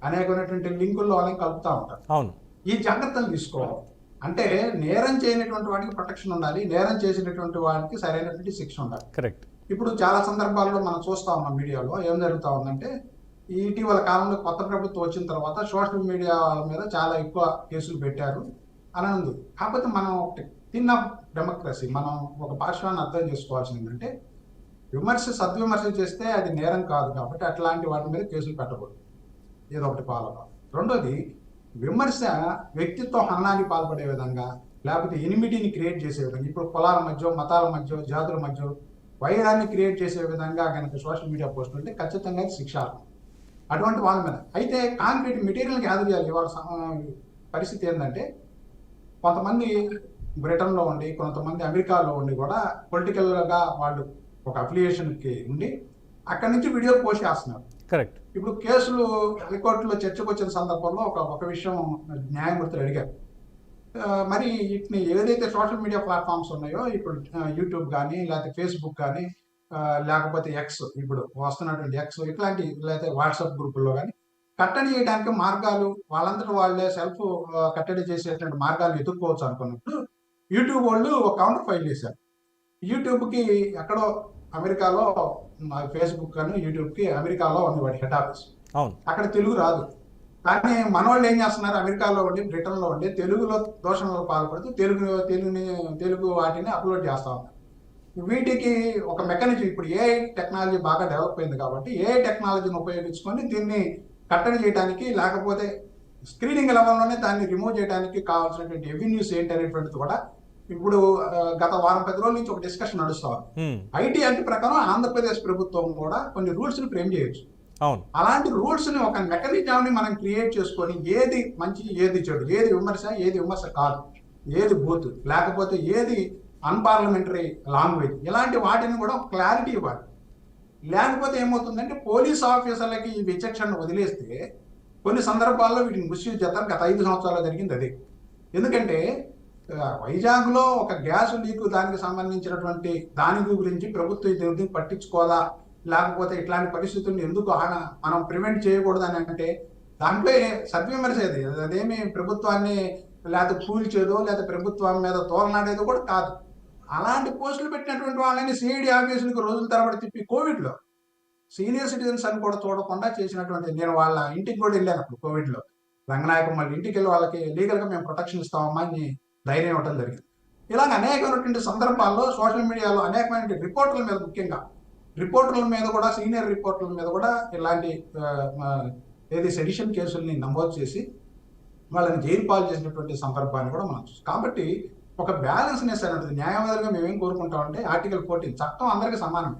అనేకమైనటువంటి లింకుల్లో వాళ్ళని కలుపుతూ ఉంటారు. అవును, ఈ జాగ్రత్తలు తీసుకోవాలి. అంటే నేరం చేయనటువంటి వాడికి ప్రొటెక్షన్ ఉండాలి, నేరం చేసినటువంటి వాడికి సరైనటువంటి శిక్ష ఉండాలి. కరెక్ట్. ఇప్పుడు చాలా సందర్భాల్లో మనం చూస్తా ఉన్నాం మీడియాలో ఏం జరుగుతూ ఉందంటే ఇటీవల కాలంలో కొత్త ప్రభుత్వం వచ్చిన తర్వాత సోషల్ మీడియా మీద చాలా ఎక్కువ కేసులు పెట్టారు అని ఉంది. కాకపోతే మనం తిన్న డెమోక్రసీ మనం ఒక పార్శ్వాన్ని అర్థం చేసుకోవాల్సింది ఏంటంటే సద్విమర్శ చేస్తే అది నేరం కాదు. కాబట్టి అట్లాంటి వాటి మీద కేసులు పెట్టకూడదు, ఏదో ఒకటి పాల్గొనాలి. రెండోది, విమర్శ వ్యక్తిత్వ హననానికి పాల్పడే విధంగా, లేకపోతే ఎనిమిటీని క్రియేట్ చేసే విధంగా, ఇప్పుడు కులాల మధ్య, మతాల మధ్య, జాతుల మధ్య వైరాన్ని క్రియేట్ చేసే విధంగా కనుక సోషల్ మీడియా పోస్ట్ ఉంటే ఖచ్చితంగా శిక్షార్హం అటువంటి వాళ్ళ మీద. అయితే కాంక్రీట్ మెటీరియల్ గ్యాదర్ చేయాలి. ఇవాళ పరిస్థితి ఏంటంటే కొంతమంది బ్రిటన్లో ఉండి, కొంతమంది అమెరికాలో ఉండి కూడా పొలిటికల్గా వాళ్ళు ఒక అఫిలియేషన్కి ఉండి అక్కడి నుంచి వీడియో పోస్ట్ చేస్తున్నారు. కరెక్ట్. ఇప్పుడు కేసులు హైకోర్టులో చర్చకు వచ్చిన సందర్భంలో ఒక విషయం న్యాయమూర్తులు అడిగారు. మరి వీటిని ఏదైతే సోషల్ మీడియా ప్లాట్ఫామ్స్ ఉన్నాయో ఇప్పుడు యూట్యూబ్ కానీ లేకపోతే ఫేస్బుక్ కానీ లేకపోతే ఎక్స్, ఇప్పుడు వస్తున్నటువంటి ఎక్స్ ఇట్లాంటి లేకపోతే వాట్సాప్ గ్రూపుల్లో కానీ కట్టడి చేయడానికి మార్గాలు వాళ్ళందరూ వాళ్ళే సెల్ఫ్ కట్టడి చేసేటువంటి మార్గాలు ఎదుర్కోవచ్చు అనుకున్నప్పుడు యూట్యూబ్ వాళ్ళు ఒక కౌంటర్ ఫైల్ చేశారు. యూట్యూబ్కి ఎక్కడో అమెరికాలో, ఫేస్బుక్ కానీ యూట్యూబ్కి అమెరికాలో ఉంది వాడి హెడ్ ఆఫీస్. అవును. అక్కడ తెలుగు రాదు. కానీ మన వాళ్ళు ఏం చేస్తున్నారు, అమెరికాలో ఉండి బ్రిటన్లో ఉండి తెలుగులో దోషణలకు పాల్పడుతూ తెలుగు వాటిని అప్లోడ్ చేస్తా ఉన్నారు. వీటికి ఒక మెకానిజం, ఇప్పుడు ఏఐ టెక్నాలజీ బాగా డెవలప్ అయింది కాబట్టి ఏఐ టెక్నాలజీని ఉపయోగించుకొని దీన్ని కట్టడి చేయడానికి లేకపోతే స్క్రీనింగ్ లెవెల్లోనే దాన్ని రిమూవ్ చేయడానికి కావాల్సినటువంటి ఎవెన్యూస్ ఏంటి అనేటువంటిది కూడా ఇప్పుడు గత వారం 10 రోజుల నుంచి ఒక డిస్కషన్ నడుస్తారు. ఐటీ యాక్ట్ ప్రకారం ఆంధ్రప్రదేశ్ ప్రభుత్వం కూడా కొన్ని రూల్స్ ని ఫ్రేమ్ చేయొచ్చు. అవును. అలాంటి రూల్స్ ని ఒక మెకానిజం ని మనం క్రియేట్ చేసుకొని ఏది మంచి ఏది చెడు, ఏది విమర్శ కాదు, ఏది బూత్ లేకపోతే ఏది అన్పార్లమెంటరీ లాంగ్వేజ్, ఇలాంటి వాటిని కూడా క్లారిటీ ఇవ్వాలి. లేకపోతే ఏమవుతుందంటే పోలీస్ ఆఫీసర్లకి ఈ విచక్షణ వదిలేస్తే కొన్ని సందర్భాల్లో వీటిని మిస్యూజ్ చేస్తారు. గత 5 సంవత్సరాల్లో జరిగింది అది. ఎందుకంటే వైజాగ్లో ఒక గ్యాస్ లీక్ దానికి సంబంధించినటువంటి దాని గురించి ప్రభుత్వం ఎందుకు పట్టించుకోవాలా, లేకపోతే ఇట్లాంటి పరిస్థితులను ఎందుకు మనం ప్రివెంట్ చేయకూడదు అని అంటే దాంట్లో సద్విమర్శ అదేమి ప్రభుత్వాన్ని లేకపోతే కూల్చేదో లేదా ప్రభుత్వం మీద తోలనాడేదో కూడా కాదు. అలాంటి పోస్టులు పెట్టినటువంటి వాళ్ళని సిఐడి ఆఫీసులకు రోజుల తరబడి తిప్పి కోవిడ్లో సీనియర్ సిటిజన్స్ అని కూడా చూడకుండా చేసినటువంటి, నేను వాళ్ళ ఇంటికి కూడా వెళ్ళాను అప్పుడు కోవిడ్లో, రంగనాయకం వాళ్ళ ఇంటికి వెళ్ళి వాళ్ళకి లీగల్గా మేము ప్రొటెక్షన్ ఇస్తామమ్మా అని ధైర్యం ఇవ్వడం జరిగింది. ఇలాగ అనేకమైనటువంటి సందర్భాల్లో సోషల్ మీడియాలో అనేకమైన రిపోర్టర్ల మీద, ముఖ్యంగా రిపోర్టర్ల మీద కూడా, సీనియర్ రిపోర్టర్ల మీద కూడా ఇలాంటి సెడిషన్ కేసుల్ని నమోదు చేసి వాళ్ళని జైలు పాలు చేసినటువంటి సందర్భాన్ని కూడా మనం చూస్తాం. కాబట్టి ఒక బ్యాలెన్స్నెస్ అనేది న్యాయవాదులుగా మేమేం కోరుకుంటామంటే ఆర్టికల్ 14 చట్టం అందరికీ సమానం.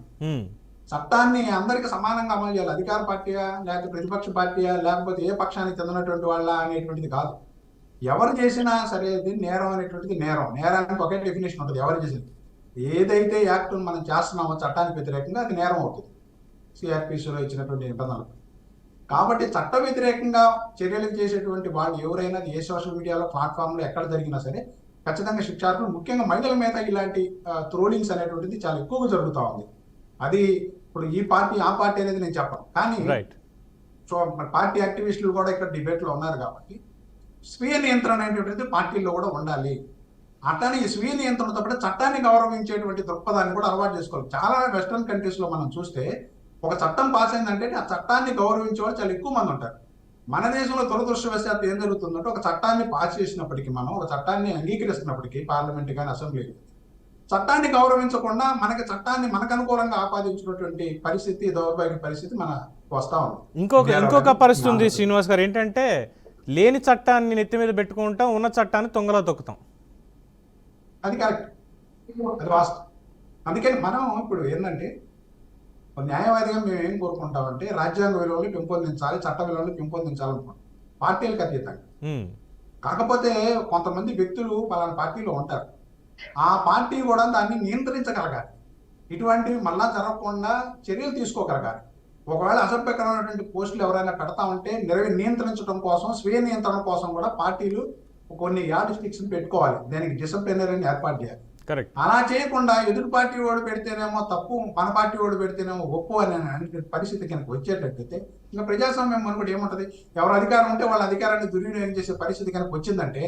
చట్టాన్ని అందరికీ సమానంగా అమలు చేయాలి. అధికార పార్టీయా లేకపోతే ప్రతిపక్ష పార్టీయా లేకపోతే ఏ పక్షానికి చెందినటువంటి వాళ్ళ అనేటువంటిది కాదు. ఎవరు చేసినా సరే నేరం అనేటువంటిది నేరానికి ఒకే డెఫినేషన్ ఉంటుంది. ఎవరు చేసింది ఏదైతే యాక్ట్ మనం చేస్తున్నామో చట్టానికి వ్యతిరేకంగా అది నేరం అవుతుంది సిఆర్పిసిలో ఇచ్చినటువంటి నిబంధనలు. కాబట్టి చట్ట వ్యతిరేకంగా చర్యలు చేసేటువంటి వాళ్ళు ఎవరైనా ఏ సోషల్ మీడియాలో ప్లాట్ఫామ్లో ఎక్కడ జరిగినా సరే ఖచ్చితంగా శిక్షార్హులు. ముఖ్యంగా మహిళల మీద ఇలాంటి ట్రోలింగ్స్ అనేటువంటిది చాలా ఎక్కువగా జరుగుతూ ఉంది. అది ఇప్పుడు ఈ పార్టీ ఆ పార్టీ అనేది నేను చెప్పను, కానీ సో పార్టీ యాక్టివిస్టులు కూడా ఇక్కడ డిబేట్లో ఉన్నారు కాబట్టి స్వీయ నియంత్రణ అనేటువంటిది పార్టీల్లో కూడా ఉండాలి. అట్లానే ఈ స్వీయ నియంత్రణతో పాటు చట్టాన్ని గౌరవించేటువంటి దృక్పథాన్ని కూడా అలవాటు చేసుకోవాలి. చాలా వెస్ట్రన్ కంట్రీస్లో మనం చూస్తే ఒక చట్టం పాస్ అయిందంటే ఆ చట్టాన్ని గౌరవించే వాళ్ళు చాలా ఎక్కువ మంది ఉంటారు. మన దేశంలో దురదృష్టవశాత్తు ఏం జరుగుతుందంటే ఒక చట్టాన్ని పాస్ చేసినప్పటికీ, మనం ఒక చట్టాన్ని అంగీకరిస్తున్నప్పటికీ పార్లమెంట్ కానీ అసెంబ్లీ చట్టాన్ని గౌరవించకుండా మనకి చట్టాన్ని మనకు అనుకూలంగా ఆపాదించినటువంటి పరిస్థితి, దౌర్భాగ్య పరిస్థితి మనకు వస్తా ఉంది. ఇంకొక పరిస్థితి ఉంది శ్రీనివాస్ గారు, ఏంటంటే లేని చట్టాన్ని నెత్తి మీద పెట్టుకుంటాం, ఉన్న చట్టాన్ని తొంగలో తొక్కుతాం. అది కరెక్ట్, అది వాస్తవం. అందుకని మనం ఇప్పుడు ఏంటంటే న్యాయవాదిగా మేము ఏం కోరుకుంటామంటే రాజ్యాంగ విలువలు పెంపొందించాలి, చట్ట విలువలు పెంపొందించాలనుకుంటాం పార్టీలకు అతీతంగా. కాకపోతే కొంతమంది వ్యక్తులు పలానా పార్టీలో ఉంటారు, ఆ పార్టీ కూడా దాన్ని నియంత్రించగలగాలి, ఇటువంటివి మళ్ళా జరగకుండా చర్యలు తీసుకోగలగాలి. ఒకవేళ అసభ్యకరమైనటువంటి పోస్టులు ఎవరైనా పెడతా ఉంటే నియంత్రించడం కోసం, స్వీయ నియంత్రణ కోసం కూడా పార్టీలు కొన్ని యార్డ్ స్టిక్స్ పెట్టుకోవాలి, దానికి డిసిప్లినరీని ఏర్పాటు చేయాలి. అలా చేయకుండా ఎదుటి పార్టీ వాడు పెడితేనేమో తప్పు, మన పార్టీ వాడు పెడితేనేమో ఒప్పు అనే పరిస్థితి కనుక వచ్చేటట్టయితే ఇంకా ప్రజాస్వామ్యం మనకు ఏముంటది, ఎవరు అధికారం ఉంటే వాళ్ళ అధికారాన్ని దుర్వినియోగం చేసే పరిస్థితి కనుక వచ్చిందంటే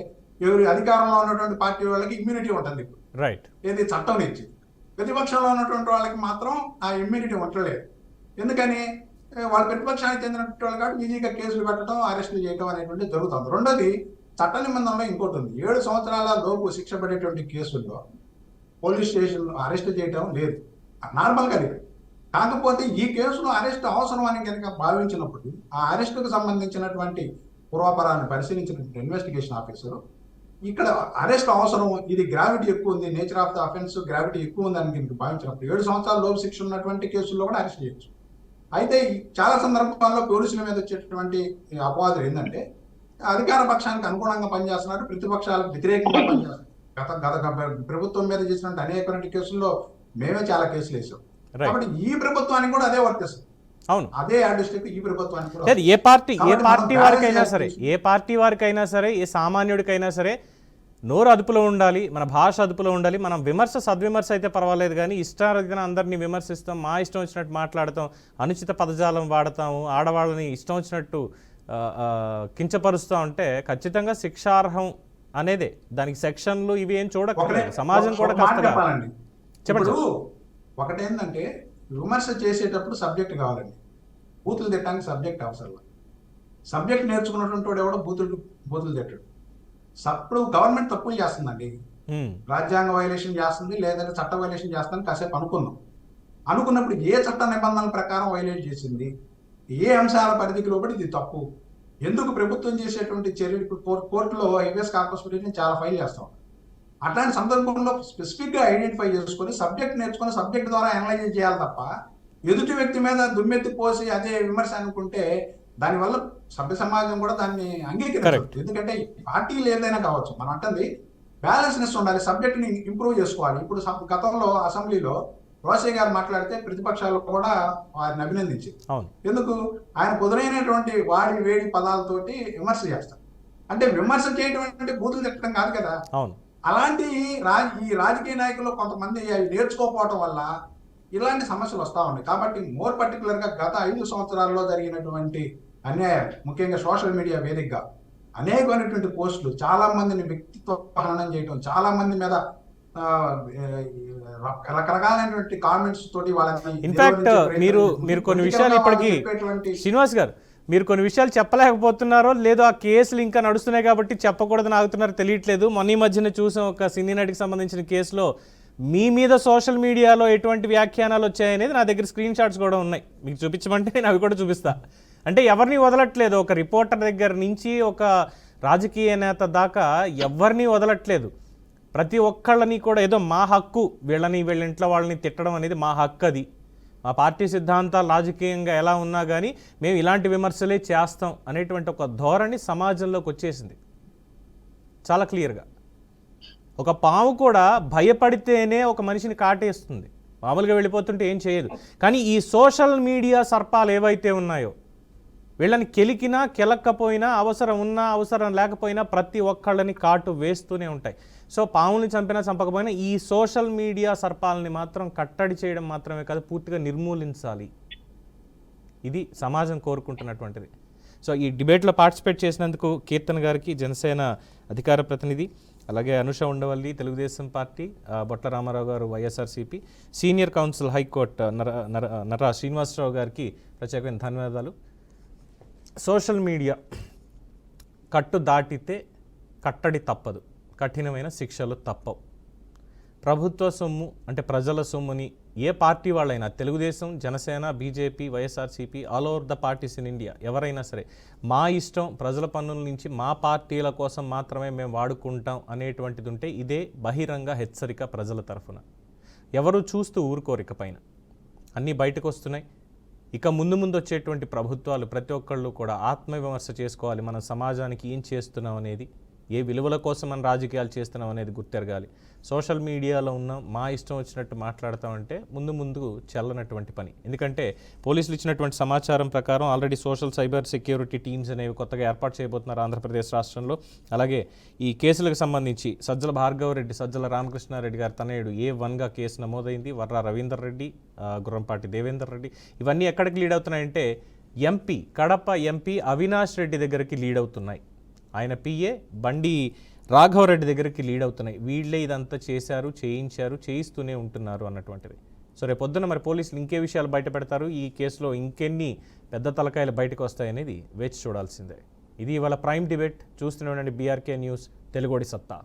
ఎవరు అధికారంలో ఉన్నటువంటి పార్టీ వాళ్ళకి ఇమ్యూనిటీ ఉంటుంది. రైట్, ఏది చట్టం నుంచి. ప్రతిపక్షంలో ఉన్నటువంటి వాళ్ళకి మాత్రం ఆ ఇమ్యూనిటీ ఉండలేదు. ఎందుకని వాళ్ళ ప్రతిపక్షానికి చెందినటువంటి వాళ్ళు కాబట్టి ఈజీగా కేసులు పెట్టడం, అరెస్టులు చేయడం అనేటువంటి జరుగుతుంది. రెండోది చట్ట నిబంధనలో ఇంకోటి ఉంది, 7 సంవత్సరాల లోపు శిక్ష పడేటువంటి కేసుల్లో పోలీస్ స్టేషన్ అరెస్ట్ చేయడం లేదు, నార్మల్గా లేదు. కాకపోతే ఈ కేసులో అరెస్ట్ అవసరం అని కనుక భావించినప్పుడు ఆ అరెస్టుకు సంబంధించినటువంటి పూర్వాపరాన్ని పరిశీలించినటువంటి ఇన్వెస్టిగేషన్ ఆఫీసరు ఇక్కడ అరెస్ట్ అవసరం, ఇది గ్రావిటీ ఎక్కువ ఉంది, nature of the offence gravity ఎక్కువ ఉంది అని కనుక భావించినప్పుడు 7 సంవత్సరాల లోపు శిక్ష ఉన్నటువంటి కేసుల్లో కూడా అరెస్ట్ చేయొచ్చు. అయితే చాలా సందర్భాల్లో పోలీసుల మీద వచ్చేటటువంటి అపవాదులు ఏంటంటే అధికార పక్షానికి అనుగుణంగా పనిచేస్తున్నారు, ప్రతిపక్షాలకు వ్యతిరేకంగా పనిచేస్తున్నారు. గత ప్రభుత్వం మీద చేసినట్టు అనేక కేసుల్లో మేమే చాలా కేసులు వేసాం. Right. కాబట్టి ఈ ప్రభుత్వానికి కూడా అదే వర్తిస్తుంది. అవును. అదే యాడిస్టిక్ ఈ ప్రభుత్వానికి కూడా లేదు, ఏ పార్టీ కాబట్టి మనం వారికైనా balance సరే, చేయాల్సి- ఏ పార్టీ వారికైనా సరే, ఏ సామాన్యుడికైనా సరే నోరు అదుపులో ఉండాలి, మన భాష అదుపులో ఉండాలి. మనం విమర్శ సద్విమర్శ అయితే పర్వాలేదు, కానీ ఇష్టారీతిన అందరినీ విమర్శిస్తాం, మా ఇష్టం వచ్చినట్టు మాట్లాడతాం, అనుచిత పదజాలం వాడతాము, ఆడవాళ్ళని ఇష్టం వచ్చినట్టు కించపరుస్తూ ఉంటే ఖచ్చితంగా శిక్షార్హం అనేదే. దానికి సెక్షన్లు ఇవి ఏం చూడక్కర్లేదు, సమాజం కూడా ఒక మాట కాస్త చెప్పాలండి. చెప్పండి. ఇప్పుడు ఒకటేంటంటే విమర్శ చేసేటప్పుడు సబ్జెక్ట్ కావాలండి. బూతులు తిట్టడానికి సబ్జెక్ట్ అవసరం. సబ్జెక్ట్ నేర్చుకున్నటువంటి వాడు ఎవడో బూతులు తిట్టడు. ఇప్పుడు గవర్నమెంట్ తప్పులు చేస్తుందండి, రాజ్యాంగ వైలేషన్ చేస్తుంది, లేదంటే చట్ట వైలేషన్ చేస్తుందని కాసేపు అనుకున్నప్పుడు ఏ చట్ట నిబంధనల ప్రకారం వైలేట్ చేసింది, ఏ అంశాల పరిధికి లోబడి ఇది తప్పు, ఎందుకు ప్రభుత్వం చేసేటువంటి చర్యలు కోర్టులో హైవేస్ కార్పస్ పిటిషన్ చాలా ఫైల్ చేస్తాం. అట్లాంటి సందర్భంలో స్పెసిఫిక్గా ఐడెంటిఫై చేసుకొని సబ్జెక్ట్ నేర్చుకొని సబ్జెక్ట్ ద్వారా అనలైజ్ చేయాలి తప్ప ఎదుటి వ్యక్తి మీద దుమ్మెత్తి పోసి అదే విమర్శ అనుకుంటే దానివల్ల సభ్య సమాజం కూడా దాన్ని అంగీకరించదు. ఎందుకంటే పార్టీలు ఏదైనా కావచ్చు, మనం అంటుంది బ్యాలెన్స్నెస్ ఉండాలి, సబ్జెక్ట్ని ఇంప్రూవ్ చేసుకోవాలి. ఇప్పుడు గతంలో అసెంబ్లీలో రోసయ్య గారు మాట్లాడితే ప్రతిపక్షాలు కూడా వారిని అభినందించి, ఎందుకు ఆయన కుదురైనటువంటి వాడి వేడి పదాలతోటి విమర్శ చేస్తారు. అంటే విమర్శ చేయడం అంటే బూతులు తిట్టడం కాదు కదా. అలాంటి ఈ రాజకీయ నాయకులు కొంతమంది అవి నేర్చుకోకపోవటం వల్ల ఇలాంటి సమస్యలు వస్తూ ఉన్నాయి. కాబట్టి మోర్ పర్టికులర్గా గత 5 సంవత్సరాల్లో జరిగినటువంటి అన్యాయం, ముఖ్యంగా సోషల్ మీడియా వేదికగా అనేకమైనటువంటి పోస్టులు, చాలా మందిని వ్యక్తిత్వ హననం చేయడం, చాలా మంది మీద రకరకాలైనటువంటి కామెంట్స్ తోటి వాళ్ళని ఇన్ఫాక్ట్ మీరు కొన్ని విషయాలు ఇప్పటికీ శ్రీనివాస్ గారు మీరు కొన్ని విషయాలు చెప్పలేకపోతున్నారో లేదో ఆ కేసులు ఇంకా నడుస్తున్నాయి కాబట్టి చెప్పకూడదని ఆగుతున్నారో తెలియట్లేదు. మొన్న ఈ మధ్యన చూసాం ఒక సినీ నటికి సంబంధించిన కేసులో మీ మీద సోషల్ మీడియాలో ఎటువంటి వ్యాఖ్యానాలు వచ్చాయనేది నా దగ్గర స్క్రీన్ షాట్స్ కూడా ఉన్నాయి, మీకు చూపించమంటే నేను అవి కూడా చూపిస్తా. అంటే ఎవరిని వదలట్లేదు, ఒక రిపోర్టర్ దగ్గర నుంచి ఒక రాజకీయ నేత దాకా ఎవరిని వదలట్లేదు. ప్రతి ఒక్కళ్ళని కూడా ఏదో మా హక్కు, వీళ్ళ ఇంట్లో వాళ్ళని తిట్టడం అనేది మా హక్కు, అది మా పార్టీ సిద్ధాంతాలు రాజకీయంగా ఎలా ఉన్నా కానీ మేము ఇలాంటి విమర్శలే చేస్తాం అనేటువంటి ఒక ధోరణి సమాజంలోకి వచ్చేసింది చాలా క్లియర్గా. ఒక పాము కూడా భయపడితేనే ఒక మనిషిని కాటేస్తుంది, మామూలుగా వెళ్ళిపోతుంటే ఏం చేయదు. కానీ ఈ సోషల్ మీడియా సర్పాలు ఏవైతే ఉన్నాయో వీళ్ళని కెలికినా కెలక్కపోయినా, అవసరం ఉన్నా అవసరం లేకపోయినా ప్రతి ఒక్కళ్ళని కాటు వేస్తూనే ఉంటాయి. సో పాముల్ని చంపినా చంపకపోయినా ఈ సోషల్ మీడియా సర్పాలని మాత్రం కట్టడి చేయడం మాత్రమే కాదు, పూర్తిగా నిర్మూలించాలి. ఇది సమాజం కోరుకుంటున్నటువంటిది. సో ఈ డిబేట్లో పార్టిసిపేట్ చేసినందుకు కీర్తన్ గారికి, జనసేన అధికార ప్రతినిధి, అలాగే Anusha Undavalli Telugu Desam party, Botla Ramarao garu YSRCP, senior counsel high court Narra Srinivasarao గారికి ప్రత్యేకమైన ధన్యవాదాలు. సోషల్ మీడియా కట్టు దాటితే కట్టడి తప్పదు, కఠినమైన శిక్షలు తప్పవు. ప్రభుత్వ సొమ్ము అంటే ప్రజల సొమ్ముని ఏ పార్టీ వాళ్ళైనా, Telugu Desam, Janasena, BJP, YSRCP, all over the parties in India ఎవరైనా సరే మా ఇష్టం, ప్రజల పన్నుల నుంచి మా పార్టీల కోసం మాత్రమే మేము వాడుకుంటాం అనేటువంటిది ఉంటే ఇదే బహిరంగ హెచ్చరిక ప్రజల తరఫున. ఎవరు చూస్తూ ఊరుకోరిక పైన అన్నీ బయటకు వస్తున్నాయి. ఇక ముందు వచ్చేటువంటి ప్రభుత్వాలు ప్రతి ఒక్కళ్ళు కూడా ఆత్మవిమర్శ చేసుకోవాలి. మన సమాజానికి ఏం చేస్తున్నాం అనేది, ఏ విలువల కోసం మనం రాజకీయాలు చేస్తున్నాం అనేది గుర్తెరగాలి. సోషల్ మీడియాలో ఉన్న మా ఇష్టం వచ్చినట్టు మాట్లాడతామంటే ముందు చెల్లనటువంటి పని. ఎందుకంటే పోలీసులు ఇచ్చినటువంటి సమాచారం ప్రకారం already social cyber security teams అనేవి కొత్తగా ఏర్పాటు చేయబోతున్నారు ఆంధ్రప్రదేశ్ రాష్ట్రంలో. అలాగే ఈ కేసులకు సంబంధించి సజ్జల భార్గవరెడ్డి, సజ్జల రామకృష్ణారెడ్డి గారి తనయుడు A1గా కేసు నమోదైంది. వర్రా రవీందర్ రెడ్డి, గుర్రంపాటి దేవేందర్ రెడ్డి, ఇవన్నీ ఎక్కడికి లీడ్ అవుతున్నాయంటే ఎంపీ, కడప ఎంపీ అవినాష్ రెడ్డి దగ్గరికి లీడ్ అవుతున్నాయి. ఆయన PA బండి రాఘవరెడ్డి దగ్గరికి లీడ్ అవుతున్నాయి. వీళ్ళే ఇదంతా చేశారు, చేయించారు, చేయిస్తూనే ఉంటున్నారు అన్నటువంటిది. సో రేపొద్దున మరి పోలీసులు ఇంకే విషయాలు బయట పెడతారు, ఈ కేసులో ఇంకెన్ని పెద్ద తలకాయలు బయటకు వస్తాయనేది వేచి చూడాల్సిందే. ఇది ఇవాళ ప్రైమ్ డిబేట్. చూస్తూనే ఉండండి BRK న్యూస్, తెలుగోడి సత్తా.